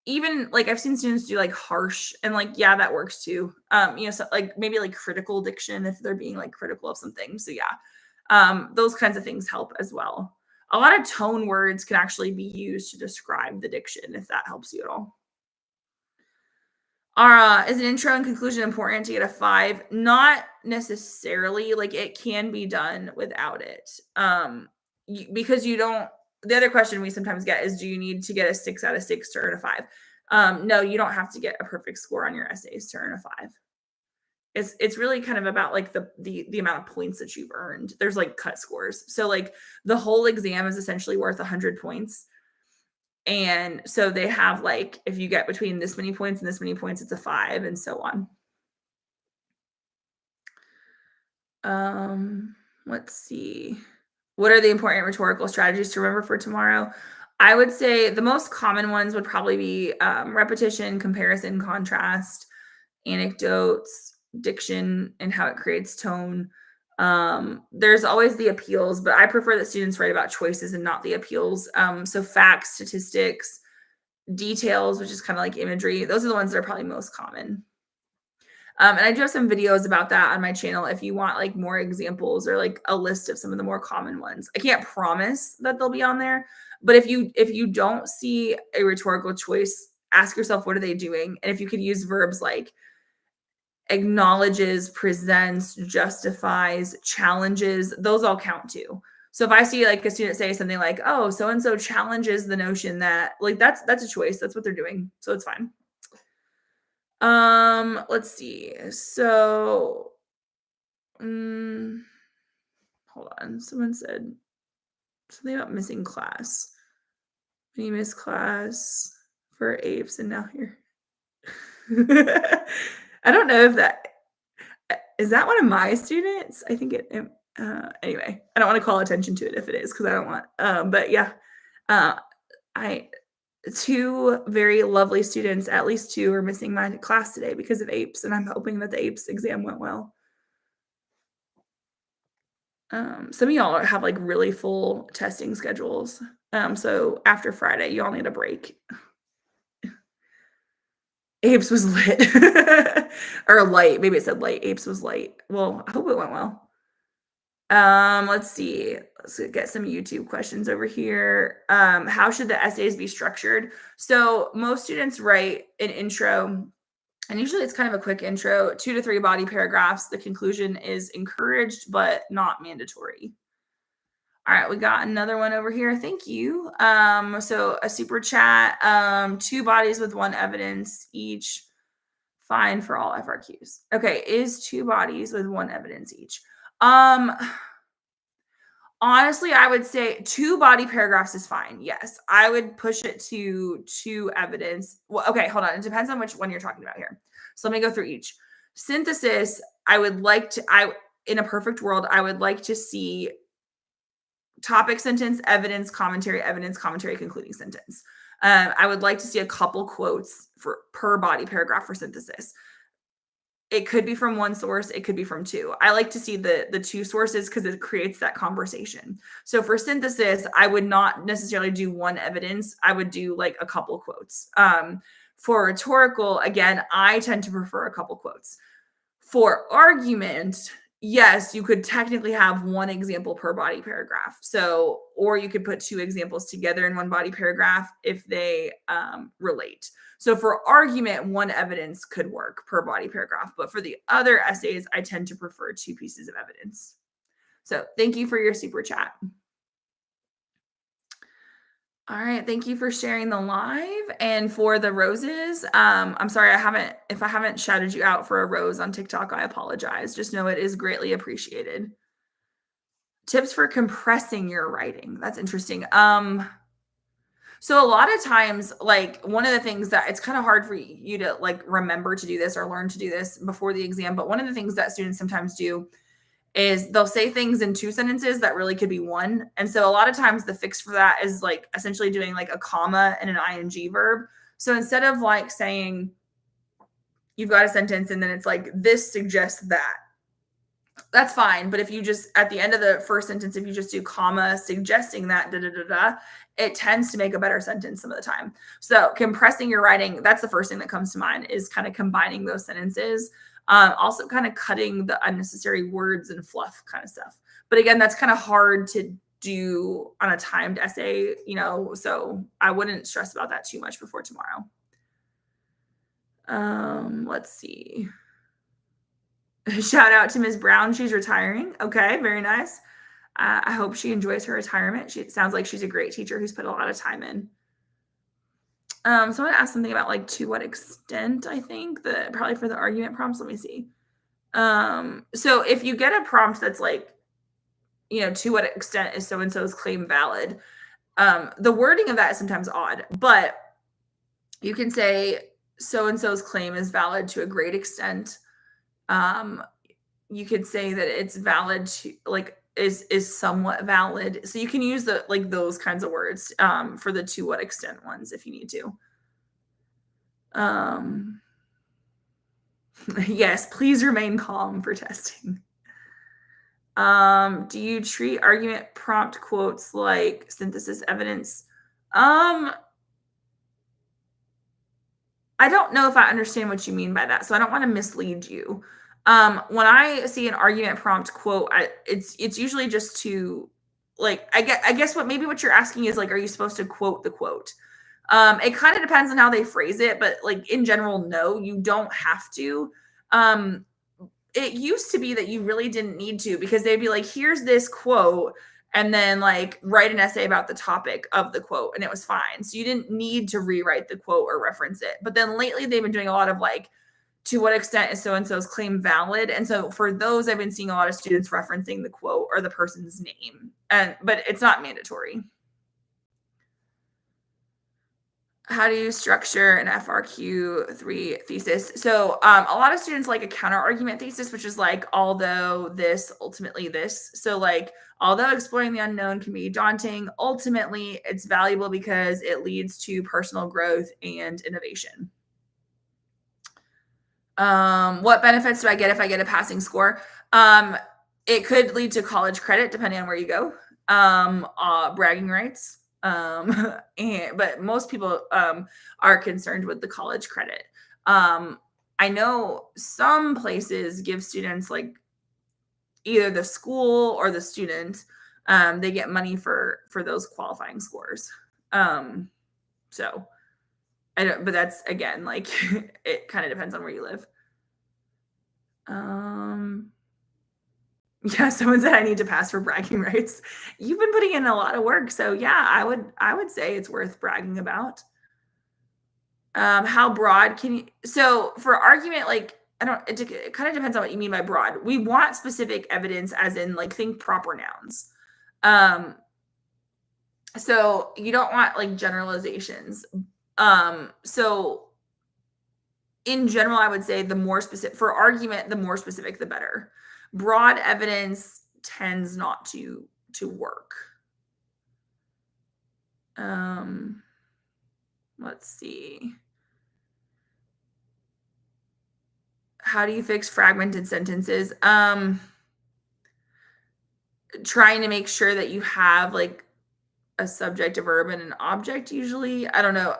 Even like I've seen students do like harsh and like yeah, that works too. So like maybe like critical diction if they're being like critical of something. So yeah, those kinds of things help as well. A lot of tone words can actually be used to describe the diction if that helps you at all. Is an intro and conclusion important to get a 5? Not necessarily. Like it can be done without it. Because you don't. The other question we sometimes get is, do you need to get a 6 out of 6 to earn a 5? No, you don't have to get a perfect score on your essays to earn a 5. It's really kind of about like the amount of points that you've earned. There's like cut scores. So like the whole exam is essentially worth 100 points. And so they have like, if you get between this many points and this many points, it's a 5 and so on. Let's see. What are the important rhetorical strategies to remember for tomorrow? I would say the most common ones would probably be repetition, comparison, contrast, anecdotes, diction, and how it creates tone. There's always the appeals, but I prefer that students write about choices and not the appeals. So facts, statistics, details, which is kind of like imagery. Those are the ones that are probably most common. And I do have some videos about that on my channel if you want like more examples or like a list of some of the more common ones. I can't promise that they'll be on there, but if you don't see a rhetorical choice, ask yourself what are they doing? And if you could use verbs like acknowledges, presents, justifies, challenges, those all count too. So if I see like a student say something like, "Oh, so and so challenges the notion that," like that's a choice. That's what they're doing. So it's fine. Let's see. So Mm, hold on. Someone said something about missing class. When you miss class for apes and now you're I don't know if that is that one of my students? I think anyway, I don't want to call attention to it if it is because I don't want but yeah. Uh I two very lovely students, at least two are missing my class today because of apes, and I'm hoping that the apes exam went well. Some of y'all have like really full testing schedules. So after Friday, y'all need a break. Apes was lit. Or light. Maybe it said light. Apes was light. Well, I hope it went well. Let's see. Let's get some YouTube questions over here. How should the essays be structured? So most students write an intro, and usually it's kind of a quick intro, 2 to 3 body paragraphs. The conclusion is encouraged but not mandatory. All right, we got another one over here. Thank you. So a super chat, 2 bodies with 1 evidence each. Fine for all FRQs. Okay, is 2 bodies with 1 evidence each. Honestly, I would say 2 body paragraphs is fine. Yes, I would push it to 2 evidence. Well, okay, hold on. It depends on which one you're talking about here. So let me go through each. Synthesis, in a perfect world, I would like to see topic sentence, evidence, commentary, concluding sentence. I would like to see a couple quotes per body paragraph for synthesis. It could be from 1 source, it could be from 2. I like to see the 2 sources because it creates that conversation. So for synthesis, I would not necessarily do 1 evidence. I would do like a couple quotes. For rhetorical, again, I tend to prefer a couple quotes. For argument, yes, you could technically have 1 example per body paragraph. So, or you could put 2 examples together in 1 body paragraph if they relate. So for argument, 1 evidence could work per body paragraph. But for the other essays, I tend to prefer 2 pieces of evidence. So thank you for your super chat. All right, thank you for sharing the live and for the roses. I'm sorry if I haven't shouted you out for a rose on TikTok, I apologize. Just know it is greatly appreciated. Tips for compressing your writing. That's interesting. So a lot of times, like one of the things that it's kind of hard for you to like remember to do this or learn to do this before the exam, but one of the things that students sometimes do is they'll say things in 2 sentences that really could be 1. And so a lot of times the fix for that is like essentially doing like a comma and an ing verb. So instead of like saying you've got a sentence and then it's like this suggests that, that's fine. But if you just at the end of the first sentence, if you just do comma suggesting that it tends to make a better sentence some of the time. So compressing your writing, that's the first thing that comes to mind, is kind of combining those sentences. Also kind of cutting the unnecessary words and fluff kind of stuff. But again, that's kind of hard to do on a timed essay, so I wouldn't stress about that too much before tomorrow. Let's see. Shout out to Ms. Brown. She's retiring. Okay, very nice. I hope she enjoys her retirement. It sounds like she's a great teacher who's put a lot of time in. So I want to ask something about like to what extent, I think, probably for the argument prompts. Let me see. So if you get a prompt that's like, to what extent is so-and-so's claim valid? The wording of that is sometimes odd, but you can say so-and-so's claim is valid to a great extent. You could say that it's valid to like is somewhat valid. So you can use those kinds of words for the to what extent ones if you need to. Yes, please remain calm for testing. Do you treat argument prompt quotes like synthesis evidence? I don't know if I understand what you mean by that, so I don't want to mislead you. When I see an argument prompt quote, it's usually just to like I guess what you're asking is like, are you supposed to quote the quote? It kind of depends on how they phrase it, but like in general, no, you don't have to. It used to be that you really didn't need to, because they'd be like, here's this quote, and then like write an essay about the topic of the quote, and it was fine. So you didn't need to rewrite the quote or reference it. But then lately they've been doing a lot of like to what extent is so-and-so's claim valid? And so for those, I've been seeing a lot of students referencing the quote or the person's name, but it's not mandatory. How do you structure an FRQ3 thesis? So a lot of students like a counter argument thesis, which is like, although this, ultimately this. So like, although exploring the unknown can be daunting, ultimately it's valuable because it leads to personal growth and innovation. What benefits do I get if I get a passing score? It could lead to college credit depending on where you go. Bragging rights. But most people are concerned with the college credit. I know some places give students, like either the school or the student, they get money for those qualifying scores. So I don't, but that's, again, like it kind of depends on where you live. Yeah, someone said I need to pass for bragging rights. You've been putting in a lot of work, so yeah, I would say it's worth bragging about. How broad can you? So for argument, like I don't. It kind of depends on what you mean by broad. We want specific evidence, as in like think proper nouns. So you don't want like generalizations. So in general, I would say the more specific for argument, the more specific, the better. Broad evidence tends not to work. Let's see. How do you fix fragmented sentences? Trying to make sure that you have like a subject, a verb, and an object usually. I don't know.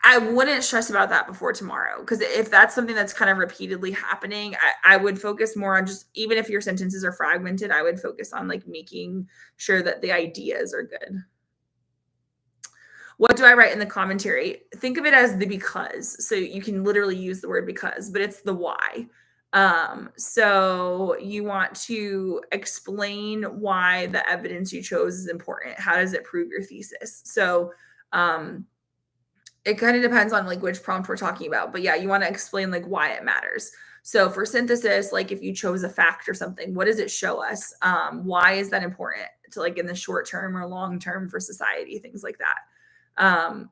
I wouldn't stress about that before tomorrow, because if that's something that's kind of repeatedly happening, I would focus more on just, even if your sentences are fragmented, I would focus on like making sure that the ideas are good. What do I write in the commentary? Think of it as the because. So you can literally use the word because, but it's the why. So you want to explain why the evidence you chose is important. How does it prove your thesis? So it kind of depends on like which prompt we're talking about, but yeah, you want to explain like why it matters. So for synthesis, like if you chose a fact or something, what does it show us? Why is that important to like in the short term or long term for society, things like that. So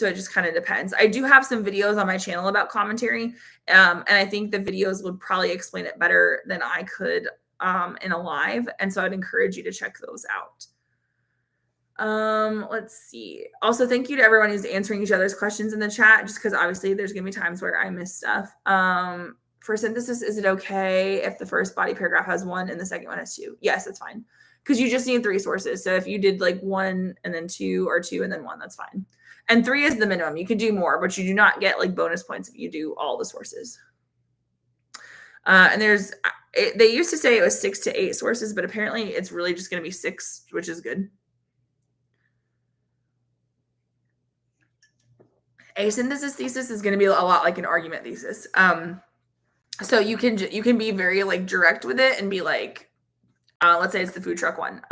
it just kind of depends. I do have some videos on my channel about commentary. And I think the videos would probably explain it better than I could in a live. And so I'd encourage you to check those out. Let's see. Also, thank you to everyone who's answering each other's questions in the chat, just because obviously there's gonna be times where I miss stuff. For synthesis, is it okay if the first body paragraph has one and the second one has two? Yes, it's fine. Because you just need 3 sources. So if you did like 1 and then 2, or 2 and then 1, that's fine. And 3 is the minimum. You can do more, but you do not get like bonus points if you do all the sources. And they used to say it was 6 to 8 sources, but apparently it's really just going to be 6, which is good. A synthesis thesis is going to be a lot like an argument thesis. So you can be very like direct with it and be like, let's say it's the food truck one.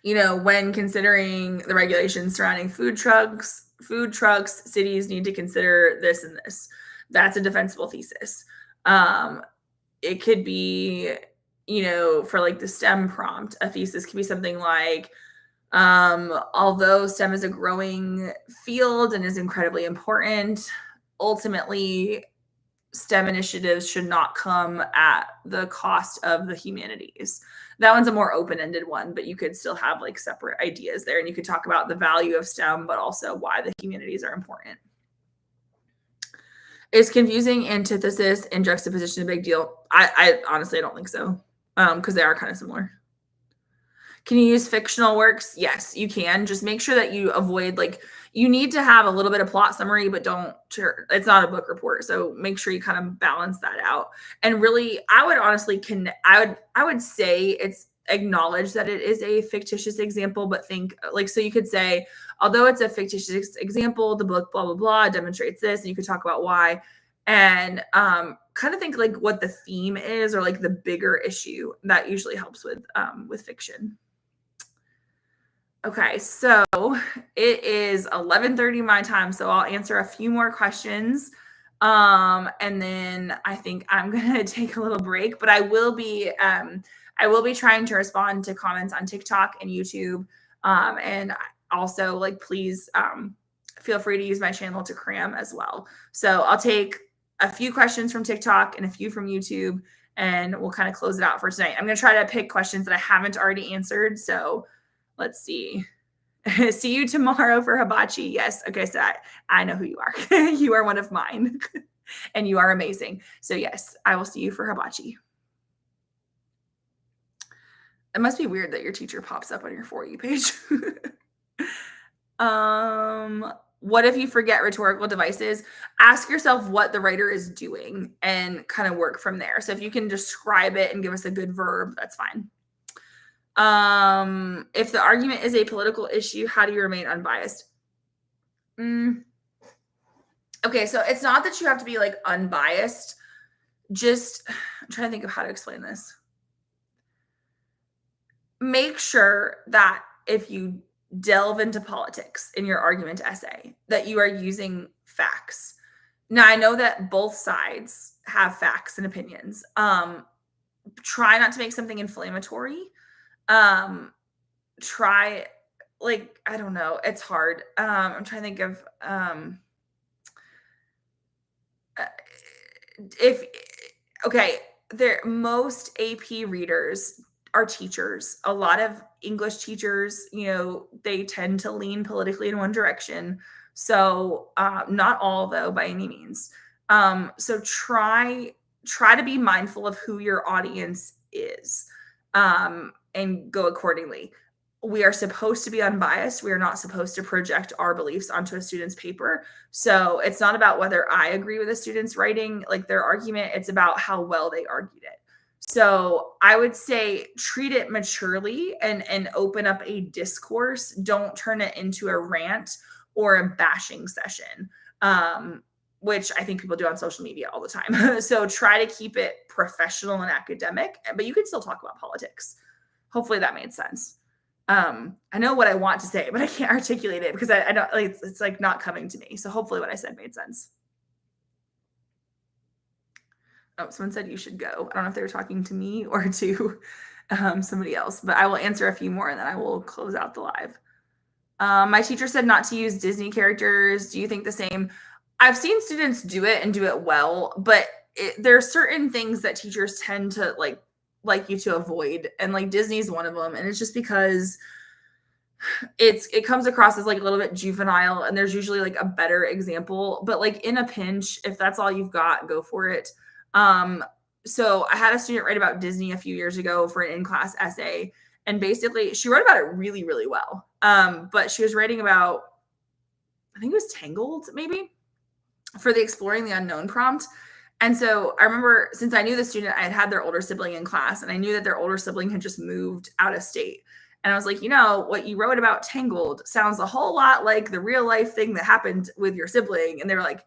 When considering the regulations surrounding food trucks, cities need to consider this and this. That's a defensible thesis. It could be, for like the STEM prompt, a thesis could be something like, although STEM is a growing field and is incredibly important, ultimately STEM initiatives should not come at the cost of the humanities. That one's a more open-ended one, but you could still have like separate ideas there, and you could talk about the value of STEM, but also why the humanities are important. Is confusing antithesis and juxtaposition a big deal? I honestly, I don't think so, because they are kind of similar. Can you use fictional works? Yes, you can. Just make sure that you avoid, like, you need to have a little bit of plot summary, but it's not a book report. So make sure you kind of balance that out. And really, I would honestly I would say it's acknowledge that it is a fictitious example, but think like, so you could say, although it's a fictitious example, the book, blah, blah, blah, demonstrates this, and you could talk about why. And kind of think like what the theme is, or like the bigger issue. That usually helps with fiction. Okay, so it is 11:30 my time, so I'll answer a few more questions. And then I think I'm gonna take a little break, but I will be trying to respond to comments on TikTok and YouTube. And also like please feel free to use my channel to cram as well. So I'll take a few questions from TikTok and a few from YouTube, and we'll kind of close it out for tonight. I'm gonna try to pick questions that I haven't already answered. So let's see. See you tomorrow for hibachi. Yes. Okay. So I know who you are. You are one of mine and you are amazing. So, yes, I will see you for hibachi. It must be weird that your teacher pops up on your For You page. What if you forget rhetorical devices? Ask yourself what the writer is doing and kind of work from there. So, if you can describe it and give us a good verb, that's fine. If the argument is a political issue, how do you remain unbiased? Okay, so it's not that you have to be like unbiased. Just I'm trying to think of how to explain this. Make sure that if you delve into politics in your argument essay, that you are using facts. Now, I know that both sides have facts and opinions. Try not to make something inflammatory. Um, try like I don't know, it's hard. I'm trying to think of uh, if okay, there most AP readers are teachers. A lot of English teachers, they tend to lean politically in one direction. So not all though by any means. So try to be mindful of who your audience is, and go accordingly. We are supposed to be unbiased. We are not supposed to project our beliefs onto a student's paper. So it's not about whether I agree with a student's writing, like their argument, it's about how well they argued it. So I would say treat it maturely and open up a discourse. Don't turn it into a rant or a bashing session, which I think people do on social media all the time. So try to keep it professional and academic, but you can still talk about politics. Hopefully that made sense. I know what I want to say, but I can't articulate it because I don't like it's like not coming to me. So hopefully what I said made sense. Oh, someone said you should go. I don't know if they were talking to me or to somebody else, but I will answer a few more and then I will close out the live. My teacher said not to use Disney characters. Do you think the same? I've seen students do it and do it well, but there are certain things that teachers tend to like you to avoid, and like Disney's one of them. And it's just because it comes across as like a little bit juvenile, and there's usually like a better example. But like in a pinch, if that's all you've got, go for it. So I had a student write about Disney a few years ago for an in-class essay, and basically she wrote about it really, really well. But she was writing about, I think it was Tangled, maybe, for the Exploring the Unknown prompt. And so I remember, since I knew the student, I had their older sibling in class, and I knew that their older sibling had just moved out of state. And I was like, what you wrote about Tangled sounds a whole lot like the real life thing that happened with your sibling. And they were like,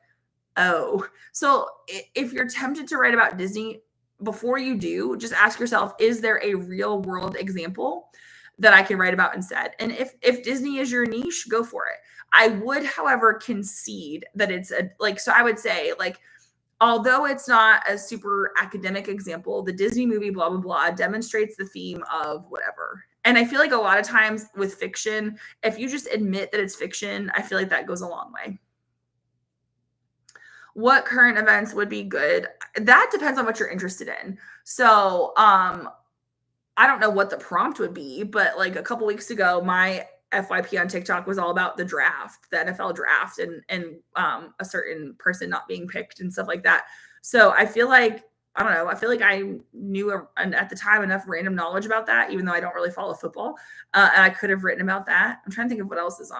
oh. So if you're tempted to write about Disney, before you do, just ask yourself, is there a real world example that I can write about instead? And if Disney is your niche, go for it. I would, however, concede that it's so I would say, like, although it's not a super academic example, the Disney movie, blah, blah, blah, demonstrates the theme of whatever. And I feel like a lot of times with fiction, if you just admit that it's fiction, I feel like that goes a long way. What current events would be good? That depends on what you're interested in. So, I don't know what the prompt would be, but like a couple weeks ago, my FYP on TikTok was all about the draft, the NFL draft, and a certain person not being picked and stuff like that. So I feel like I don't know. I feel like I knew at the time enough random knowledge about that, even though I don't really follow football, and I could have written about that. I'm trying to think of what else is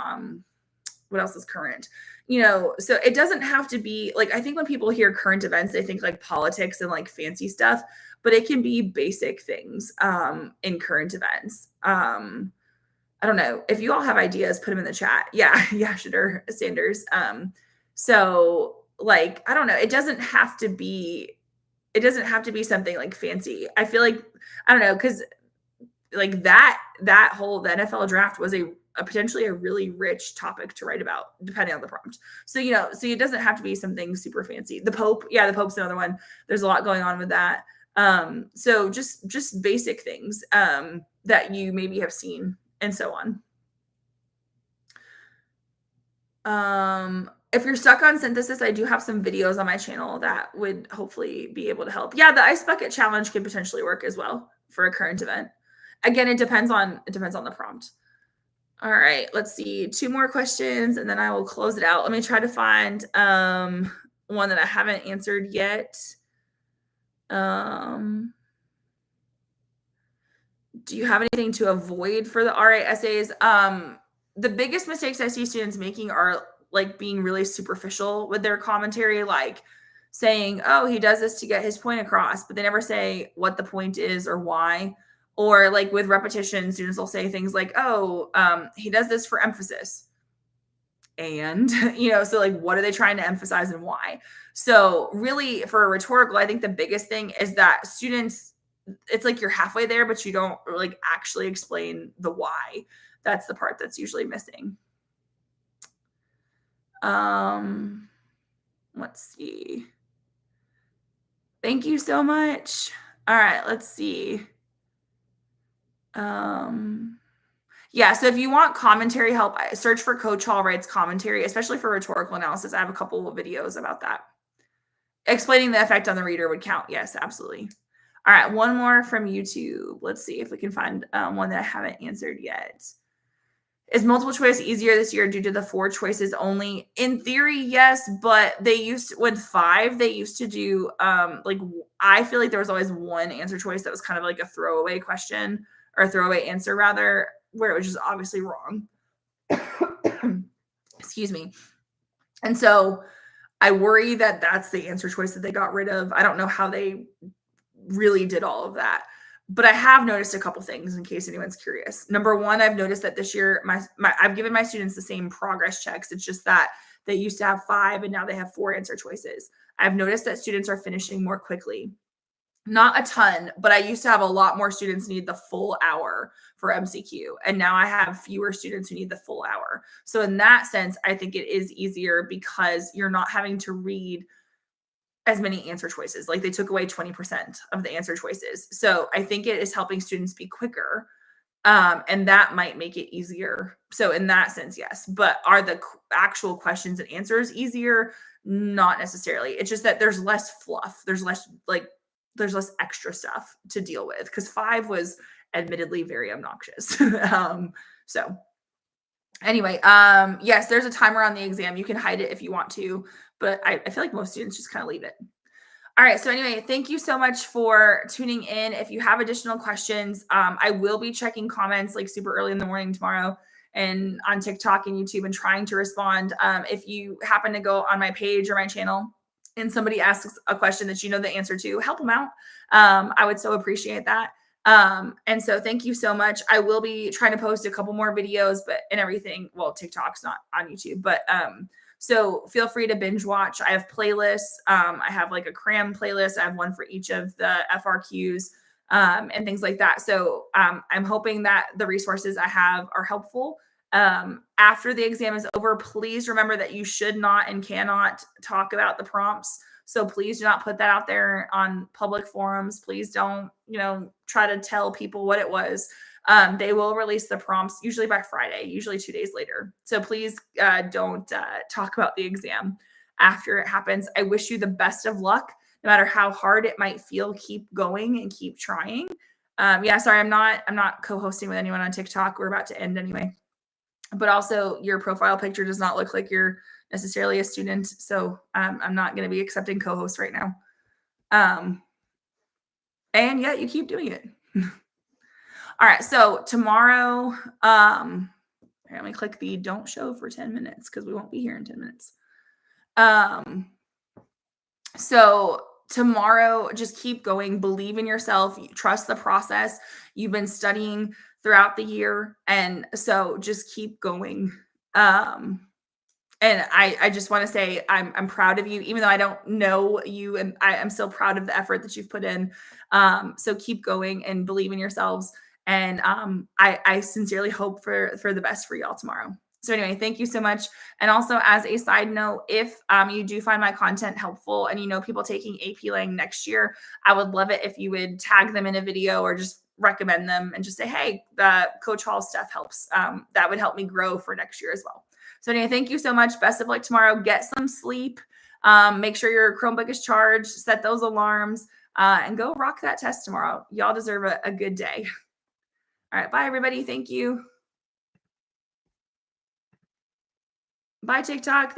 current. So it doesn't have to be like, I think when people hear current events, they think like politics and like fancy stuff, but it can be basic things in current events. I don't know. If you all have ideas, put them in the chat. Yeah, yeah, sure, Sanders. So like, I don't know. It doesn't have to be something like fancy. I feel like, I don't know, because like that whole the NFL draft was a potentially a really rich topic to write about depending on the prompt. So, so it doesn't have to be something super fancy. The Pope, yeah, the Pope's another one. There's a lot going on with that. So just basic things that you maybe have seen and so on. If you're stuck on synthesis, I do have some videos on my channel that would hopefully be able to help. Yeah, the ice bucket challenge could potentially work as well for a current event. Again, it depends on the prompt. All right, let's see. 2 more questions and then I will close it out. Let me try to find one that I haven't answered yet. Do you have anything to avoid for the RA essays? The biggest mistakes I see students making are like being really superficial with their commentary, like saying, oh, he does this to get his point across, but they never say what the point is or why. Or like with repetition, students will say things like, oh, he does this for emphasis. And, so like, what are they trying to emphasize and why? So really for a rhetorical, I think the biggest thing is that students, it's like you're halfway there, but you don't like actually explain the why. That's the part that's usually missing. Let's see. Thank you so much. All right, let's see. Yeah, so if you want commentary help, search for Coach Hall Writes Commentary, especially for rhetorical analysis. I have a couple of videos about that. Explaining the effect on the reader would count. Yes, absolutely. All right, one more from YouTube. Let's see if we can find one that I haven't answered yet. Is multiple choice easier this year due to the 4 choices only? In theory, yes, but with 5, they used to do I feel like there was always one answer choice that was kind of like a throwaway question or a throwaway answer rather, where it was just obviously wrong. Excuse me. And so I worry that that's the answer choice that they got rid of. I don't know how they really did all of that. But I have noticed a couple things in case anyone's curious. Number one, I've noticed that this year, I've given my students the same progress checks. It's just that they used to have 5 and now they have 4 answer choices. I've noticed that students are finishing more quickly. Not a ton, but I used to have a lot more students need the full hour for MCQ. And now I have fewer students who need the full hour. So in that sense, I think it is easier because you're not having to read as many answer choices. Like they took away 20% of the answer choices. So I think it is helping students be quicker. And that might make it easier. So in that sense, yes. But are the actual questions and answers easier? Not necessarily. It's just that there's less fluff. There's less extra stuff to deal with because 5 was admittedly very obnoxious. So anyway, yes, there's a timer on the exam. You can hide it if you want to, but I feel like most students just kind of leave it. All right. So anyway, thank you so much for tuning in. If you have additional questions, I will be checking comments like super early in the morning tomorrow and on TikTok and YouTube and trying to respond. If you happen to go on my page or my channel and somebody asks a question that you know the answer to, help them out. I would so appreciate that. And so thank you so much. I will be trying to post a couple more videos, and everything. Well, TikTok's not on YouTube, but so feel free to binge watch. I have playlists. I have like a Cram playlist. I have one for each of the FRQs and things like that. So I'm hoping that the resources I have are helpful. After the exam is over, please remember that you should not and cannot talk about the prompts. So please do not put that out there on public forums. Please don't, try to tell people what it was. They will release the prompts usually by Friday, usually 2 days later. So please don't talk about the exam after it happens. I wish you the best of luck, no matter how hard it might feel. Keep going and keep trying. Sorry, I'm not co-hosting with anyone on TikTok. We're about to end anyway. But also, your profile picture does not look like you're necessarily a student, so I'm not going to be accepting co-hosts right now. And yet you keep doing it. All right, so tomorrow, let me click the don't show for 10 minutes because we won't be here in 10 minutes. So tomorrow, just keep going, believe in yourself, trust the process. You've been studying throughout the year, and so just keep going. And I just want to say I'm proud of you, even though I don't know you, and I'm still proud of the effort that you've put in. So keep going and believe in yourselves. And I sincerely hope for the best for y'all tomorrow. So anyway, thank you so much. And also, as a side note, if you do find my content helpful and you know people taking AP Lang next year, I would love it if you would tag them in a video or just recommend them and just say, hey, the Coach Hall stuff helps. That would help me grow for next year as well. So anyway, thank you so much. Best of luck tomorrow. Get some sleep. Make sure your Chromebook is charged. Set those alarms and go rock that test tomorrow. Y'all deserve a good day. All right. Bye, everybody. Thank you. Bye, TikTok.